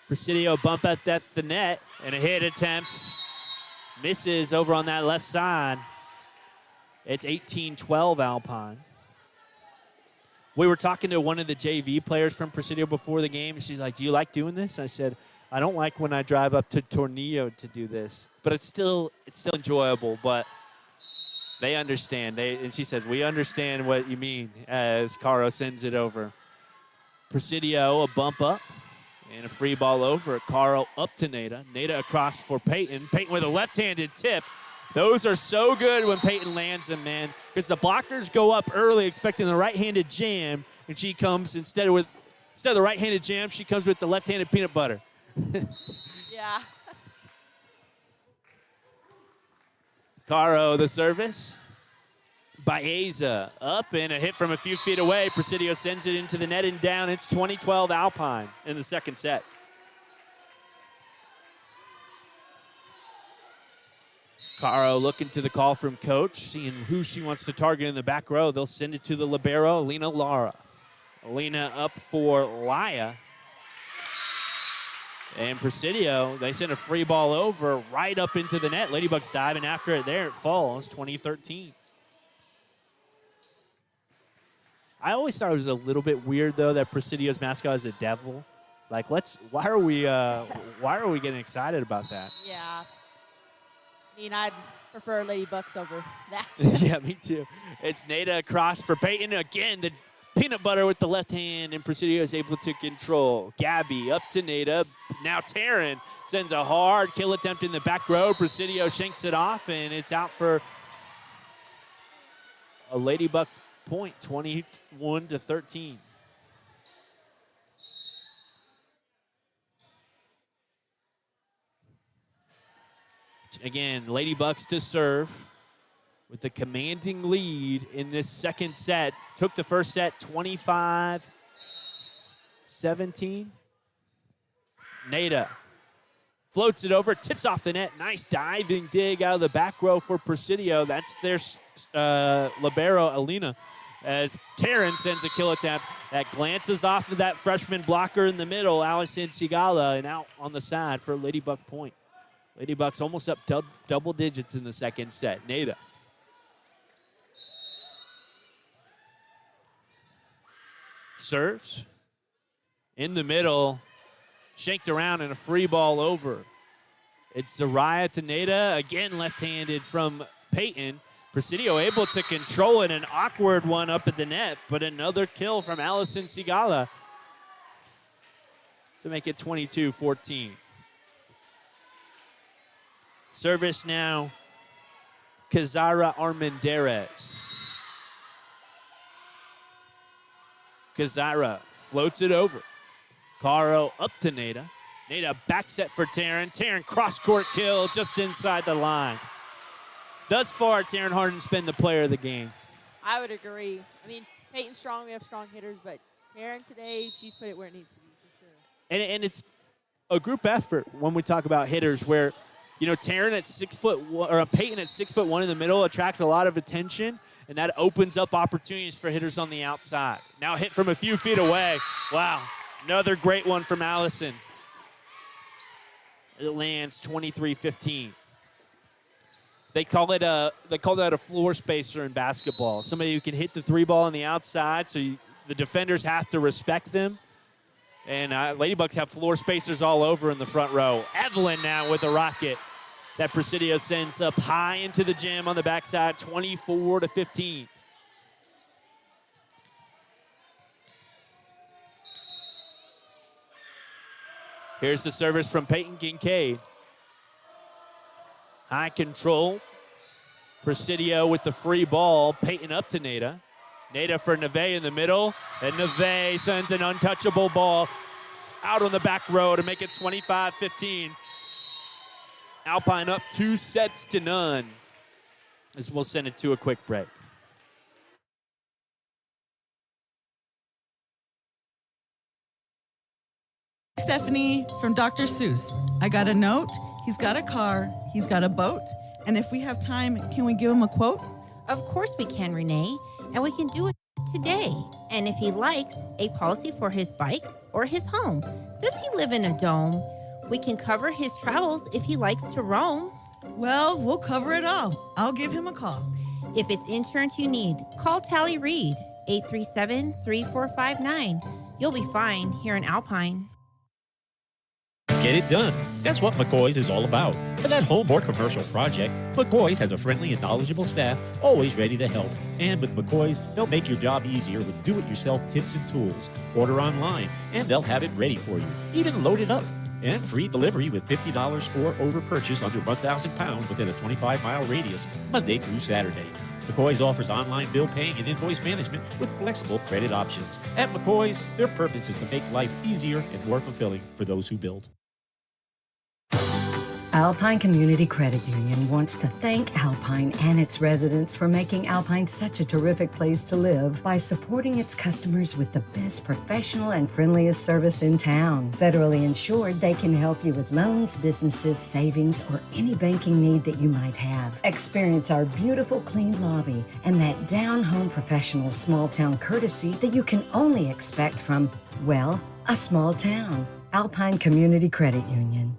Presidio bump at the net, and a hit attempt. Misses over on that left side. It's 18-12 Alpine. We were talking to one of the JV players from Presidio before the game. She's like, do you like doing this? I said, I don't like when I drive up to Tornillo to do this. But it's still enjoyable. But they understand. And she says, we understand what you mean as Caro sends it over. Presidio, a bump up. And a free ball over. Caro up to Nada. Nada across for Peyton. Peyton with a left-handed tip. Those are so good when Peyton lands them, man. Because the blockers go up early expecting the right-handed jam. And she comes, instead of the right-handed jam, she comes with the left-handed peanut butter. Yeah. Caro, the service. Baeza up, and a hit from a few feet away. Presidio sends it into the net and down. It's 20-12 Alpine in the second set. Caro looking to the call from coach, seeing who she wants to target in the back row. They'll send it to the libero, Alina Lara. Alina up for Laya. And Presidio, they send a free ball over right up into the net. Ladybugs diving after it there. It falls, 20-13. I always thought it was a little bit weird, though, that Presidio's mascot is a devil. Like, why are we getting excited about that? Yeah. I mean, I'd prefer Lady Bucks over that. Yeah, me too. It's Nada across for Peyton. Again, the peanut butter with the left hand, and Presidio is able to control. Gabby up to Nada. Now Taryn sends a hard kill attempt in the back row. Presidio shanks it off, and it's out for a Ladybug point, 21-13. Again, Ladybugs to serve with the commanding lead in this second set. Took the first set 25-17. Nada floats it over, tips off the net. Nice diving dig out of the back row for Presidio. That's their libero, Alina. as Taryn sends a kill attempt that glances off of that freshman blocker in the middle, Allison Sigala, and out on the side for Lady Buck point. Lady Bucks almost up double digits in the second set. Nada. Serves. In the middle. Shanked around and a free ball over. It's Zariah to Nada. Again, left-handed from Peyton. Presidio able to control it. An awkward one up at the net, but another kill from Allison Sigala to make it 22-14. Service now, Kazara Armendariz. Kazara floats it over. Caro up to Nada. Nada back set for Taryn. Taryn cross-court kill just inside the line. Thus far, Taryn Harden's been the player of the game. I would agree. I mean, Peyton's strong. We have strong hitters, but Taryn today, she's put it where it needs to be for sure. And it's a group effort when we talk about hitters where, you know, Taryn at 6 foot, or Peyton at 6'1" in the middle attracts a lot of attention, and that opens up opportunities for hitters on the outside. Now hit from a few feet away. Wow, another great one from Allison. It lands 23-15. They call that a floor spacer in basketball. Somebody who can hit the three ball on the outside, so the defenders have to respect them. And Ladybucks have floor spacers all over in the front row. Evelyn now with a rocket that Presidio sends up high into the gym on the backside, 24-15. Here's the service from Peyton Kincaid. High control. Presidio with the free ball. Peyton up to Nada. Nada for Neve in the middle. And Neve sends an untouchable ball out on the back row to make it 25-15. Alpine up 2-0 as we'll send it to a quick break. Stephanie from Dr. Seuss. I got a note, he's got a car, he's got a boat, and if we have time, can we give him a quote? Of course we can, Renee, and we can do it today. And if he likes a policy for his bikes or his home, does he live in a dome? We can cover his travels if he likes to roam. Well, we'll cover it all. I'll give him a call. If it's insurance you need, call Tally Reed, 837-3459. You'll be fine here in Alpine. Get it done. That's what McCoy's is all about. For that home or commercial project, McCoy's has a friendly and knowledgeable staff always ready to help. And with McCoy's, they'll make your job easier with do-it-yourself tips and tools. Order online, and they'll have it ready for you, even load it up. And free delivery with $50 or over purchase under 1,000 pounds within a 25-mile radius, Monday through Saturday. McCoy's offers online bill paying and invoice management with flexible credit options. At McCoy's, their purpose is to make life easier and more fulfilling for those who build. Alpine Community Credit Union wants to thank Alpine and its residents for making Alpine such a terrific place to live by supporting its customers with the best professional and friendliest service in town. Federally insured, they can help you with loans, businesses, savings, or any banking need that you might have. Experience our beautiful clean lobby and that down-home professional small-town courtesy that you can only expect from, well, a small town. Alpine Community Credit Union.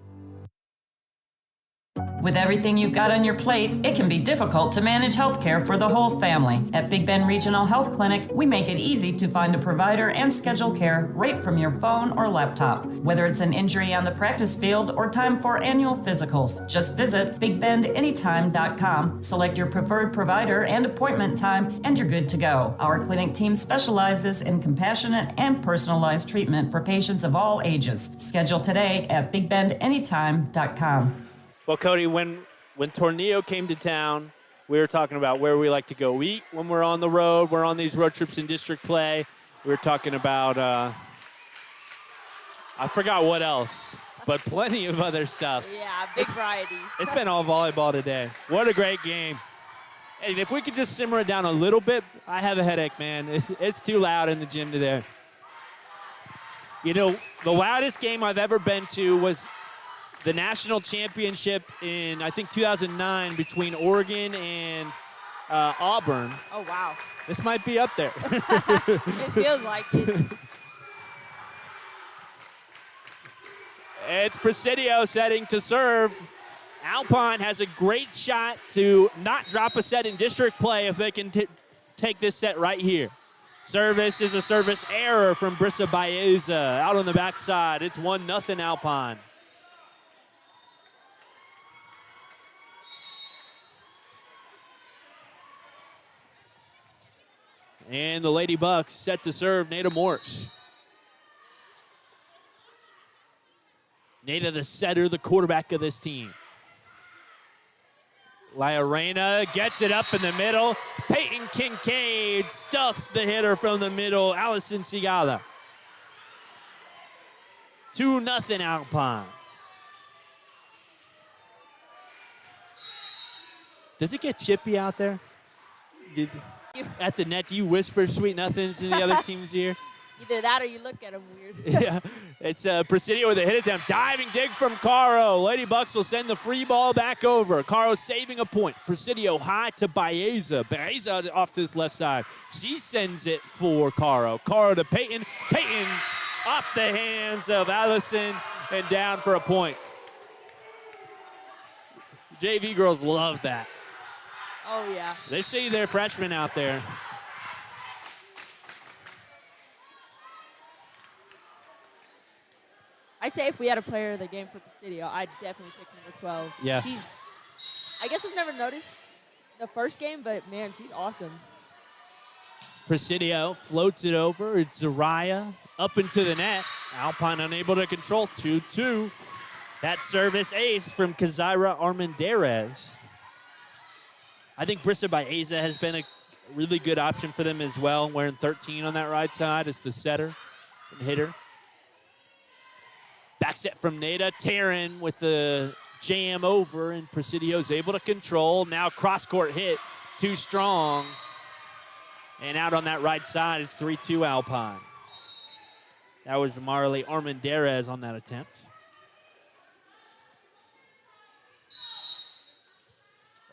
With everything you've got on your plate, it can be difficult to manage healthcare for the whole family. At Big Bend Regional Health Clinic, we make it easy to find a provider and schedule care right from your phone or laptop. Whether it's an injury on the practice field or time for annual physicals, just visit bigbendanytime.com, select your preferred provider and appointment time, and you're good to go. Our clinic team specializes in compassionate and personalized treatment for patients of all ages. Schedule today at bigbendanytime.com. Well, Cody, when Tornillo came to town, we were talking about where we like to go eat when we're on the road. We're on these road trips in district play. We were talking about, I forgot what else, but plenty of other stuff. Yeah, big variety. It's been all volleyball today. What a great game. And if we could just simmer it down a little bit, I have a headache, man. It's too loud in the gym today. You know, the loudest game I've ever been to was the national championship in, I think, 2009 between Oregon and Auburn. Oh, wow. This might be up there. It feels like it. It's Presidio setting to serve. Alpine has a great shot to not drop a set in district play if they can take this set right here. Service is a service error from Brisa Baeza out on the backside. It's 1-0 Alpine. And the Lady Bucks set to serve Nada Morse. Nada, the setter, the quarterback of this team. Liorena gets it up in the middle. Peyton Kincaid stuffs the hitter from the middle. Allison Sigala. 2-0 Alpine. Does it get chippy out there? At the net, do you whisper sweet nothings in the other team's ear? Either that or you look at them weird. Yeah, it's Presidio with a hit attempt. Diving dig from Caro. Lady Bucks will send the free ball back over. Caro saving a point. Presidio high to Baeza. Baeza off to this left side. She sends it for Caro. Caro to Peyton. Peyton off the hands of Allison and down for a point. JV girls love that. Oh, yeah. They see their freshmen out there. I'd say if we had a player of the game for Presidio, I'd definitely pick number 12. Yeah. I guess I've never noticed the first game, but, man, she's awesome. Presidio floats it over. It's Zariah up into the net. Alpine unable to control. 2-2. That service ace from Kazaira Armendariz. I think Brisa Baeza has been a really good option for them as well, wearing 13 on that right side as the setter and hitter. Back set from Nada. Taryn with the jam over, and Presidio's able to control. Now cross-court hit, too strong. And out on that right side, it's 3-2 Alpine. That was Marley Armendariz on that attempt.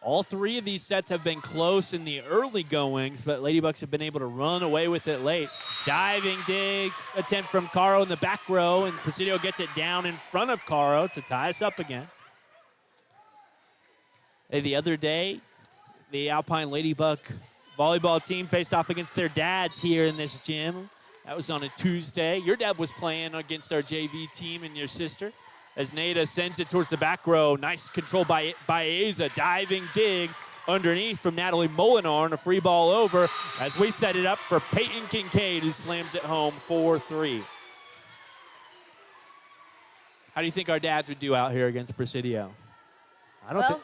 All three of these sets have been close in the early goings, but Lady Bucks have been able to run away with it late. Diving dig attempt from Caro in the back row, and Presidio gets it down in front of Caro to tie us up again. Hey, the other day, the Alpine Lady Buck volleyball team faced off against their dads here in this gym. That was on a Tuesday. Your dad was playing against our JV team and your sister. As Nada sends it towards the back row. Nice control by Baeza. Diving dig underneath from Natalie Molinar, and a free ball over as we set it up for Peyton Kincaid, who slams it home 4-3. How do you think our dads would do out here against Presidio? I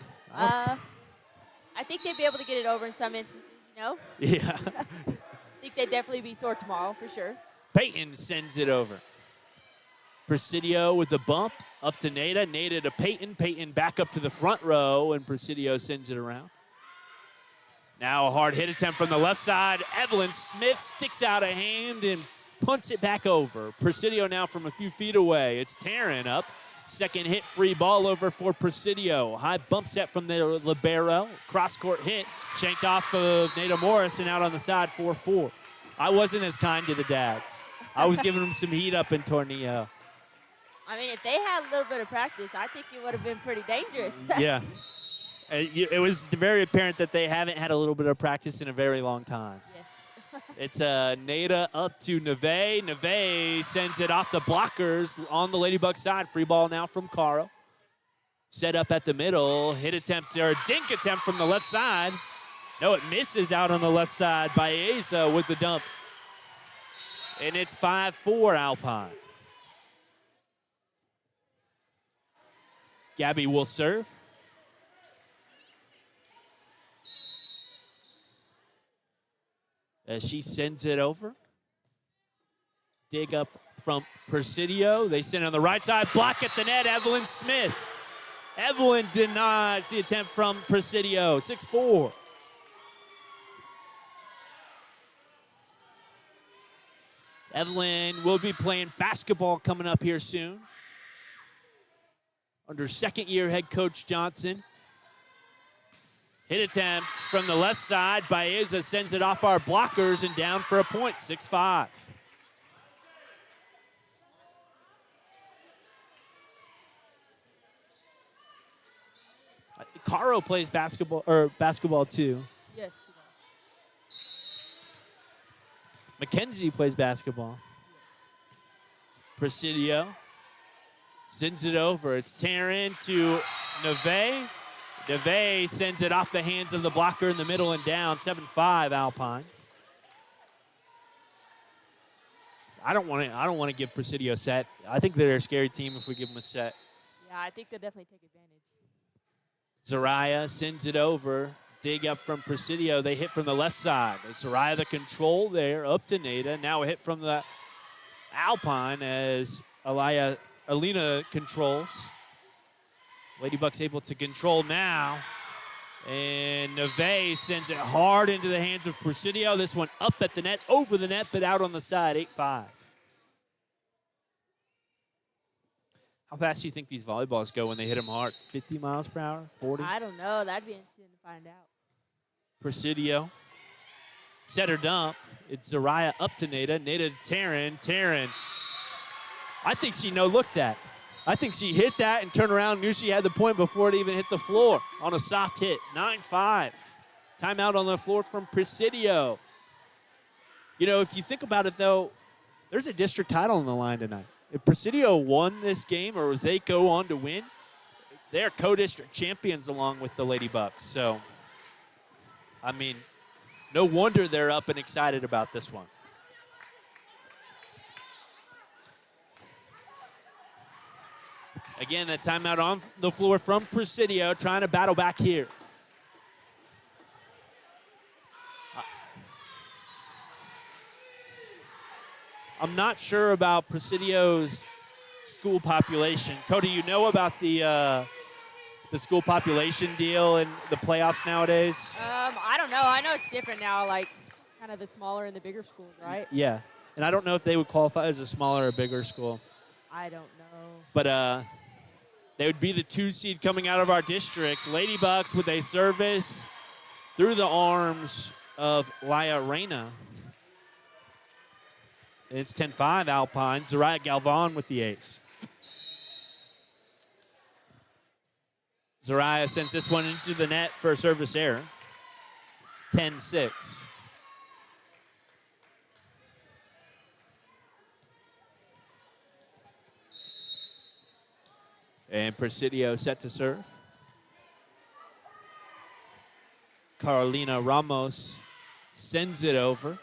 think they'd be able to get it over in some instances, you know? Yeah. I think they'd definitely be sore tomorrow for sure. Peyton sends it over. Presidio with the bump up to Nada. Nada to Peyton. Peyton back up to the front row, and Presidio sends it around. Now a hard hit attempt from the left side. Evelyn Smith sticks out a hand and punts it back over. Presidio now from a few feet away. It's Taryn up. Second hit, free ball over for Presidio. High bump set from the libero. Cross-court hit, shanked off of Nada Morris and out on the side, 4-4. I wasn't as kind to the dads. I was giving them some heat up in Tornillo. I mean, if they had a little bit of practice, I think it would have been pretty dangerous. Yeah. It was very apparent that they haven't had a little bit of practice in a very long time. Yes. It's Nada up to Neve. Neve sends it off the blockers on the Ladybug side. Free ball now from Caro. Set up at the middle. Hit attempt, or a dink attempt from the left side. No, it misses out on the left side by Asa with the dump. And it's 5-4 Alpine. Gabby will serve. As she sends it over. Dig up from Presidio. They send it on the right side. Block at the net, Evelyn Smith. Evelyn denies the attempt from Presidio. 6-4. Evelyn will be playing basketball coming up here soon. Under second-year head coach Johnson. Hit attempt from the left side. Baeza sends it off our blockers and down for a point, 6-5. Caro plays basketball too. Yes, she does. Mackenzie plays basketball. Presidio sends it over. It's Taryn to Neve. Neve sends it off the hands of the blocker in the middle and down. 7-5 Alpine. I don't want to give Presidio a set. I think they're a scary team if we give them a set. Yeah, I think they'll definitely take advantage. Zariah sends it over. Dig up from Presidio. They hit from the left side. Zariah the control there up to Nada. Now a hit from the Alpine as Alina controls. Lady Bucks able to control now. And Neve sends it hard into the hands of Presidio. This one up at the net, over the net, but out on the side, 8-5. How fast do you think these volleyballs go when they hit them hard? 50 miles per hour? 40? I don't know. That'd be interesting to find out. Presidio. Set or dump. It's Zariah up to Nada. Nada to Taryn. Taryn. I think she no-looked that. I think she hit that and turned around, knew she had the point before it even hit the floor on a soft hit. 9-5. Timeout on the floor from Presidio. You know, if you think about it, though, there's a district title on the line tonight. If Presidio won this game or they go on to win, they're co-district champions along with the Lady Bucks. So, I mean, no wonder they're up and excited about this one. Again, that timeout on the floor from Presidio, trying to battle back here. I'm not sure about Presidio's school population. Cody, you know about the school population deal and the playoffs nowadays? I don't know. I know it's different now, like kind of the smaller and the bigger schools, right? Yeah, and I don't know if they would qualify as a smaller or bigger school. I don't know. But they would be the 2 seed coming out of our district. Lady Bucks with a service through the arms of Laya Reyna. It's 10-5 Alpine. Zariah Galvan with the ace. Zariah sends this one into the net for a service error. 10-6. And Presidio set to serve. Carolina Ramos sends it over.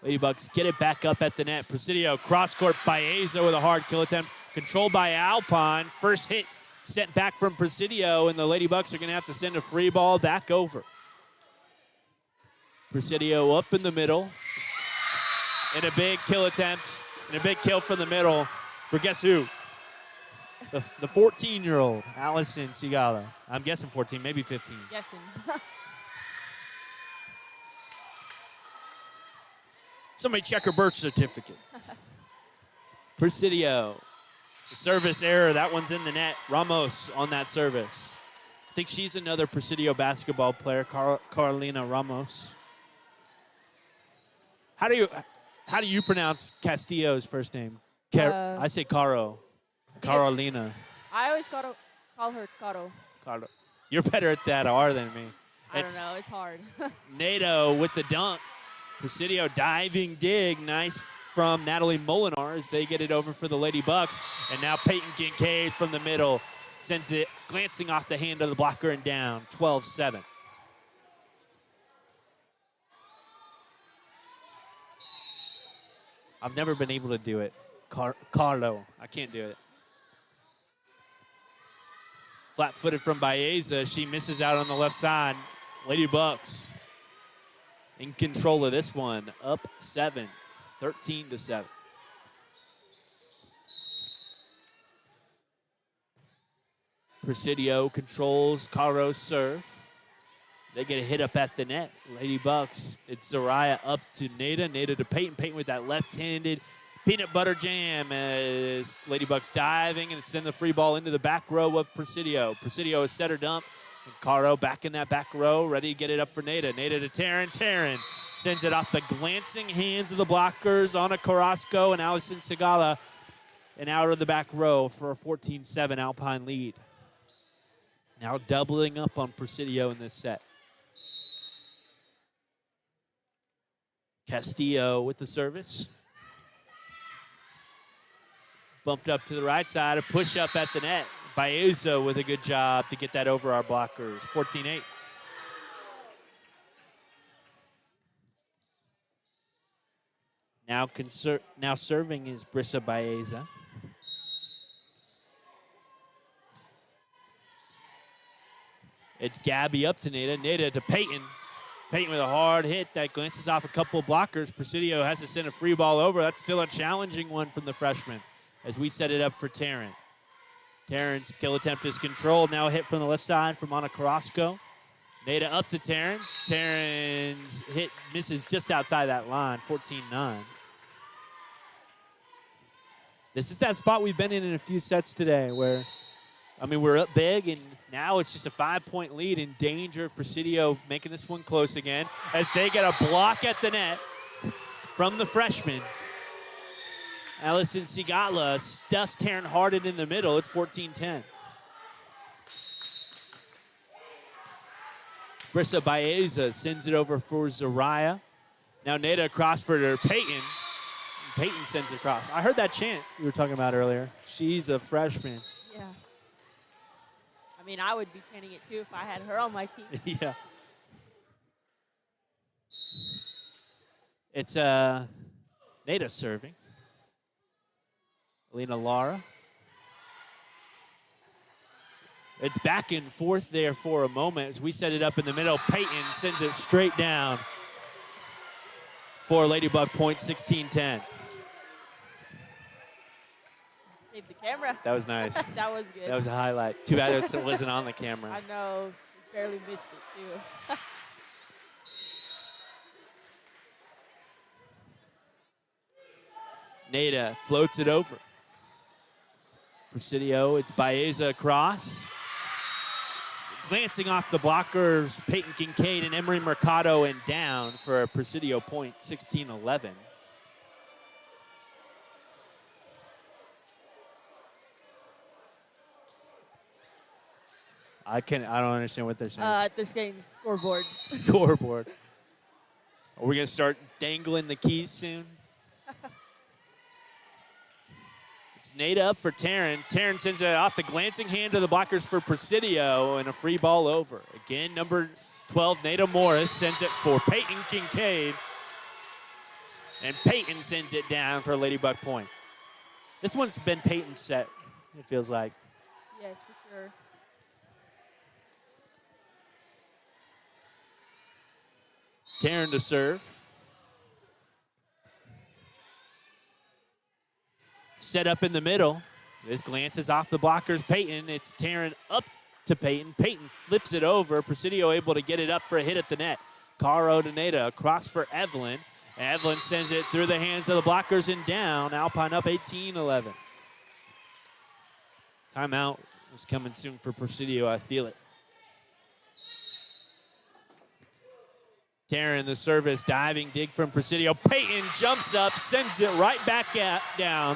Lady Bucks get it back up at the net. Presidio cross-court Baeza with a hard kill attempt. Controlled by Alpine. First hit sent back from Presidio, and the Lady Bucks are going to have to send a free ball back over. Presidio up in the middle. And a big kill attempt. And a big kill from the middle for guess who? The 14-year-old, Allison Sigala. I'm guessing 14, maybe 15. Guessing. Somebody check her birth certificate. Presidio. The service error, that one's in the net. Ramos on that service. I think she's another Presidio basketball player, Carolina Ramos. How do you pronounce Castillo's first name? I say Caro. Carolina. I always call her Caro. Caro. You're better at that R than me. I don't know. It's hard. Nato with the dunk. Presidio diving dig. Nice from Natalie Molinar as they get it over for the Lady Bucks. And now Peyton Kincaid from the middle sends it glancing off the hand of the blocker and down. 12-7. I've never been able to do it. Carlo. I can't do it. Flat-footed from Baeza. She misses out on the left side. Lady Bucks in control of this one. Up 7. 13-7. Presidio controls Caro's serve. They get a hit up at the net. Lady Bucks, it's Zariah up to Nada. Nada to Peyton. Peyton with that left-handed peanut butter jam as Lady Bucks diving, and it's send the free ball into the back row of Presidio. Presidio is set or dump. And Caro back in that back row, ready to get it up for Nada. Nada to Taryn. Taryn sends it off the glancing hands of the blockers. Anna Carrasco and Allison Segala. And out of the back row for a 14-7 Alpine lead. Now doubling up on Presidio in this set. Castillo with the service. Bumped up to the right side, a push up at the net. Baeza with a good job to get that over our blockers. 14-8. Now serving is Brissa Baeza. It's Gabby up to Nada. Nada to Peyton. Peyton with a hard hit that glances off a couple of blockers. Presidio has to send a free ball over. That's still a challenging one from the freshman as we set it up for Taryn. Taryn's kill attempt is controlled. Now a hit from the left side from Ana Carrasco. Nada up to Taryn. Taryn's hit misses just outside that line, 14-9. This is that spot we've been in a few sets today where, I mean, we're up big, and now it's just a 5-point lead in danger of Presidio making this one close again as they get a block at the net from the freshman. Allison Sigala stuffs Taryn Harden in the middle. It's 14-10. Brissa Baeza sends it over for Zariah. Now Nada across for Peyton. Peyton sends it across. I heard that chant you were talking about earlier. She's a freshman. Yeah. I mean, I would be chanting it too if I had her on my team. Yeah. It's Nada serving. Alina Lara. It's back and forth there for a moment as we set it up in the middle. Peyton sends it straight down for Ladybug point, 16-10. Save the camera. That was nice. That was good. That was a highlight. Too bad it wasn't on the camera. I know. We barely missed it, too. Nada floats it over. Presidio, it's Baeza across. Glancing off the blockers, Peyton Kincaid and Emery Mercado, and down for a Presidio point, 16-11. I don't understand what they're saying. They're saying scoreboard. Scoreboard. Are we gonna start dangling the keys soon? It's Nada up for Taryn. Taryn sends it off the glancing hand of the blockers for Presidio and a free ball over. Again, number 12, Nada Morris sends it for Peyton Kincaid. And Peyton sends it down for a Ladybug point. This one's been Peyton's set, it feels like. Yes, for sure. Taryn to serve. Set up in the middle. This glances off the blockers. Peyton, it's Taryn up to Peyton. Peyton flips it over. Presidio able to get it up for a hit at the net. Caro to Nada across for Evelyn. Evelyn sends it through the hands of the blockers and down. Alpine up 18-11. Timeout is coming soon for Presidio. I feel it. Taryn, the service, diving dig from Presidio. Peyton jumps up, sends it right back down.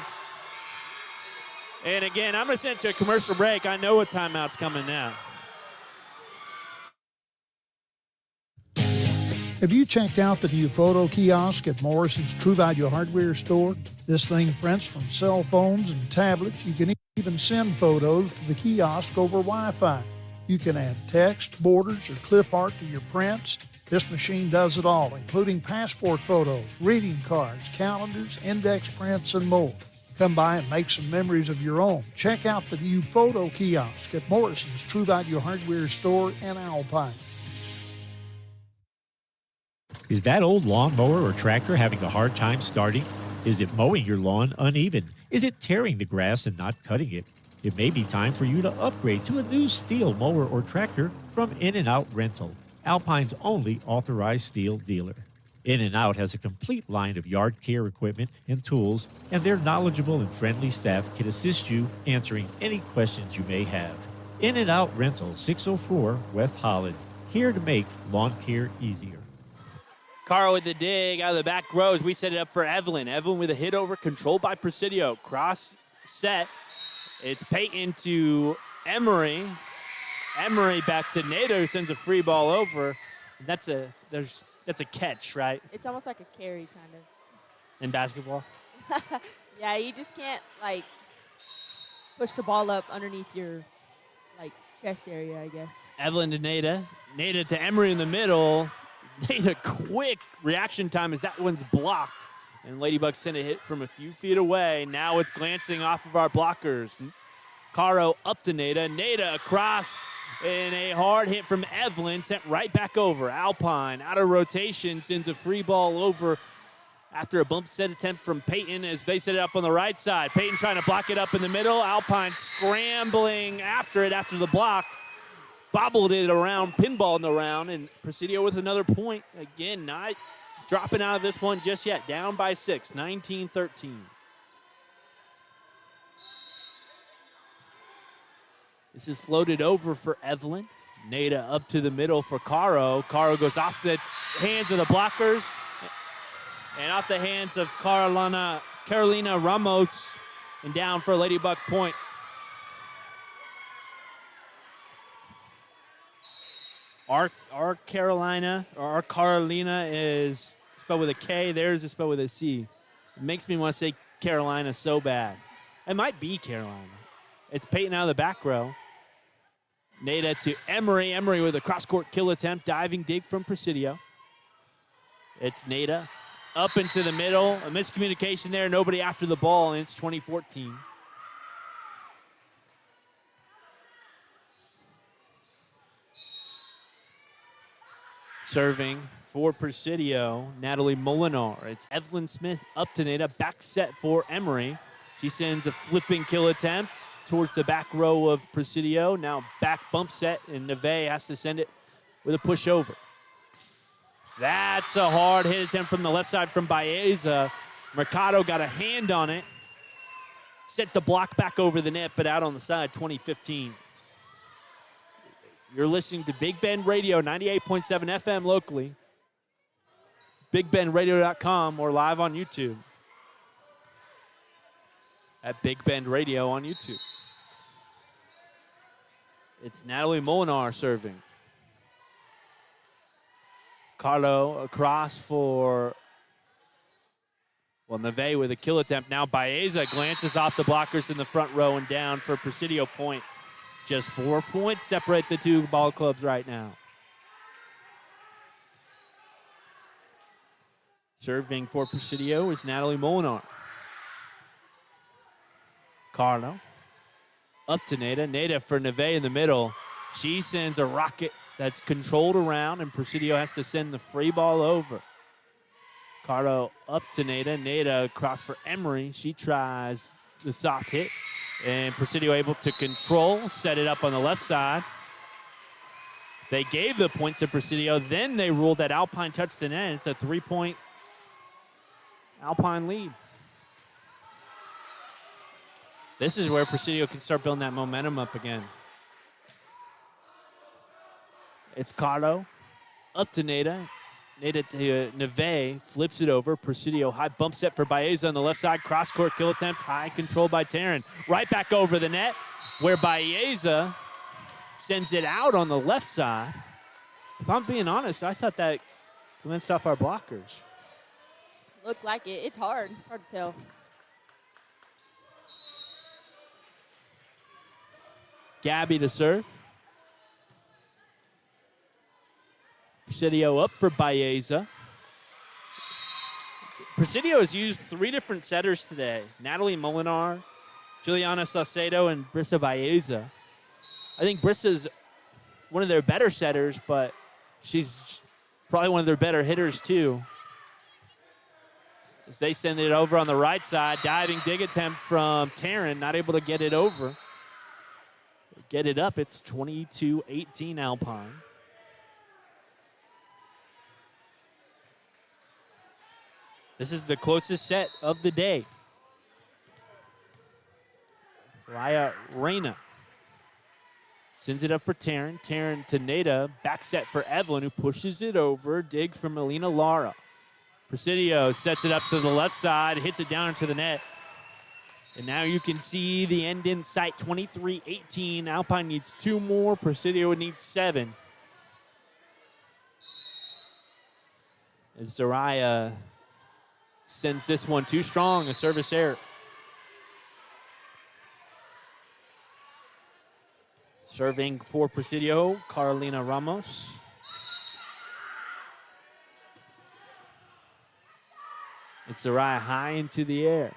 And again, I'm going to send it to a commercial break. I know what timeout's coming now. Have you checked out the new photo kiosk at Morrison's True Value Hardware store? This thing prints from cell phones and tablets. You can even send photos to the kiosk over Wi-Fi. You can add text, borders, or clip art to your prints. This machine does it all, including passport photos, greeting cards, calendars, index prints, and more. Come by and make some memories of your own. Check out the new photo kiosk at Morrison's True Value Hardware store in Alpine. Is that old lawnmower or tractor having a hard time starting? Is it mowing your lawn uneven? Is it tearing the grass and not cutting it? It may be time for you to upgrade to a new steel mower or tractor from In-N-Out Rental, Alpine's only authorized steel dealer. In-N-Out has a complete line of yard care equipment and tools, and their knowledgeable and friendly staff can assist you answering any questions you may have. In and Out Rental, 604 West Holland. Here to make lawn care easier. Carl with the dig out of the back rows. We set it up for Evelyn. Evelyn with a hit over, controlled by Presidio. Cross set. It's Peyton to Emery. Emery back to Nader, who sends a free ball over. That's a catch, right? It's almost like a carry, kind of. In basketball? Yeah, you just can't, like, push the ball up underneath your, like, chest area, I guess. Evelyn to Nada. Nada to Emery in the middle. Nada, quick reaction time as that one's blocked. And Ladybugs sent a hit from a few feet away. Now it's glancing off of our blockers. Caro up to Nada. Nada across. And a hard hit from Evelyn sent right back over. Alpine out of rotation sends a free ball over after a bump set attempt from Peyton as they set it up on the right side. Peyton trying to block it up in the middle. Alpine scrambling after it after the block. Bobbled it around, pinballed it around, and Presidio with another point. Again, not dropping out of this one just yet. Down by 6, 19-13. This is floated over for Evelyn. Nada up to the middle for Caro. Caro goes off the hands of the blockers and off the hands of Carolina Ramos and down for Ladybug point. Our Carolina is spelled with a K. Theirs is spelled with a C. It makes me want to say Carolina so bad. It might be Carolina. It's Peyton out of the back row. Nada to Emery. Emery with a cross-court kill attempt. Diving dig from Presidio. It's Nada up into the middle. A miscommunication there. Nobody after the ball, and it's 2014. Serving for Presidio, Natalie Molinar. It's Evelyn Smith up to Nada. Back set for Emery. She sends a flipping kill attempt towards the back row of Presidio. Now back bump set, and Neve has to send it with a push over. That's a hard hit attempt from the left side from Baeza. Mercado got a hand on it. Sent the block back over the net, but out on the side, 2015. You're listening to Big Bend Radio, 98.7 FM locally, BigBendRadio.com, or live on YouTube at Big Bend Radio on YouTube. It's Natalie Molinar serving. Carlo across for, Neve with a kill attempt. Now Baeza glances off the blockers in the front row and down for Presidio point. Just 4 points separate the two ball clubs right now. Serving for Presidio is Natalie Molinar. Carlo up to Nada. Nada for Neve in the middle. She sends a rocket that's controlled around, and Presidio has to send the free ball over. Carlo up to Nada. Nada across for Emery. She tries the soft hit. And Presidio able to control, set it up on the left side. They gave the point to Presidio. Then they ruled that Alpine touched the net. It's a 3-point Alpine lead. This is where Presidio can start building that momentum up again. It's Carlo up to Nada. Nada to Neve, flips it over. Presidio high bump set for Baeza on the left side. Cross-court kill attempt, high control by Taryn. Right back over the net, where Baeza sends it out on the left side. If I'm being honest, I thought that glanced off our blockers. Looked like it. It's hard. It's hard to tell. Gabby to serve. Presidio up for Baeza. Presidio has used 3 different setters today. Natalie Molinar, Juliana Saucedo, and Brissa Baeza. I think Brissa's one of their better setters, but she's probably one of their better hitters too. As they send it over on the right side, diving dig attempt from Taryn, not able to get it over. Get it up, it's 22-18 Alpine. This is the closest set of the day. Raya Reyna Sends it up for Taryn. Taryn to Nada. Back set for Evelyn, who pushes it over. Dig from Melina Lara. Presidio sets it up to the left side, hits it down into the net. And now you can see the end in sight, 23-18. Alpine needs 2 more. Presidio needs 7. As Zariah sends this one too strong, a service error. Serving for Presidio, Carolina Ramos. It's Zariah high into the air.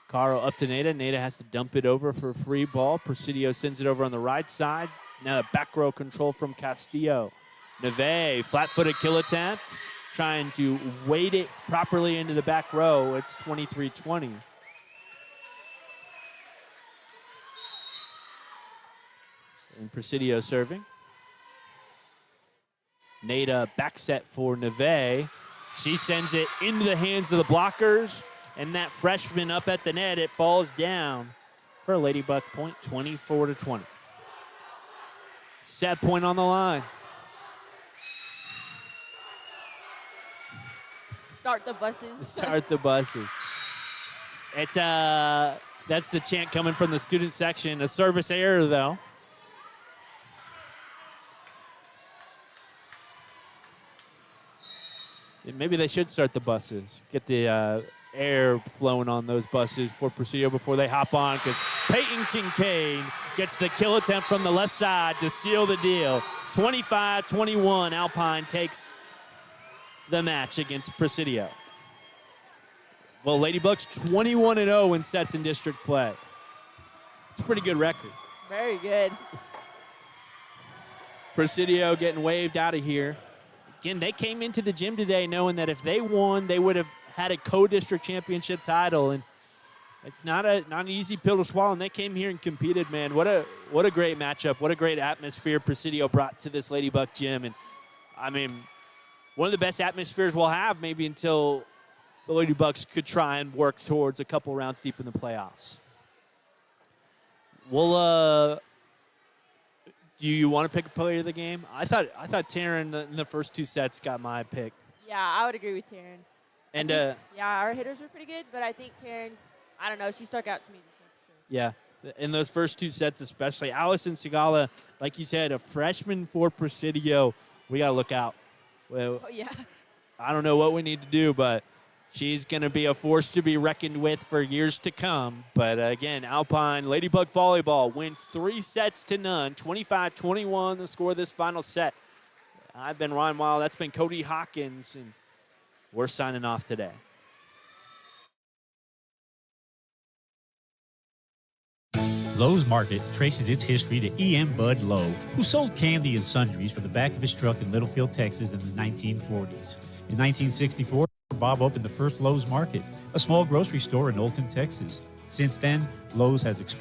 Caro up to Nada. Nada has to dump it over for a free ball. Presidio sends it over on the right side. Now the back row control from Castillo. Neve, flat-footed kill attempts, trying to weight it properly into the back row. It's 23-20. And Presidio serving. Nada back set for Neve. She sends it into the hands of the blockers, and that freshman up at the net, it falls down for a Ladybug point, 24-20. Set point on the line. Start the buses. Start the buses. It's that's the chant coming from the student section. A service error, though. Maybe they should start the buses. Get the air flowing on those buses for Presidio before they hop on, because Peyton Kincaid gets the kill attempt from the left side to seal the deal. 25-21, Alpine takes the match against Presidio. Well, Ladybugs 21-0 in sets in district play. It's a pretty good record. Very good. Presidio getting waved out of here. Again, they came into the gym today knowing that if they won, they would have had a co-district championship title, and it's not an easy pill to swallow. And they came here and competed, man. What a great matchup. What a great atmosphere Presidio brought to this Ladybug gym. And I mean, one of the best atmospheres we'll have maybe until the Ladybugs could try and work towards a couple rounds deep in the playoffs. We'll do you want to pick a player of the game? I thought Taryn in the first 2 sets got my pick. Yeah, I would agree with Taryn. And yeah, our hitters were pretty good, but I think Taryn, I don't know, she stuck out to me this game for sure. Yeah, in those first 2 sets especially. Allison Sigala, like you said, a freshman for Presidio. We got to look out. Well, yeah. I don't know what we need to do, but she's going to be a force to be reckoned with for years to come. But again, Alpine Ladybug Volleyball wins 3-0, 25-21 the score of this final set. I've been Ryan Wild. That's been Cody Hawkins, and we're signing off today. Lowe's Market traces its history to E.M. Bud Lowe, who sold candy and sundries from the back of his truck in Littlefield, Texas in the 1940s. In 1964, Bob opened the first Lowe's Market, a small grocery store in Olton, Texas. Since then, Lowe's has expanded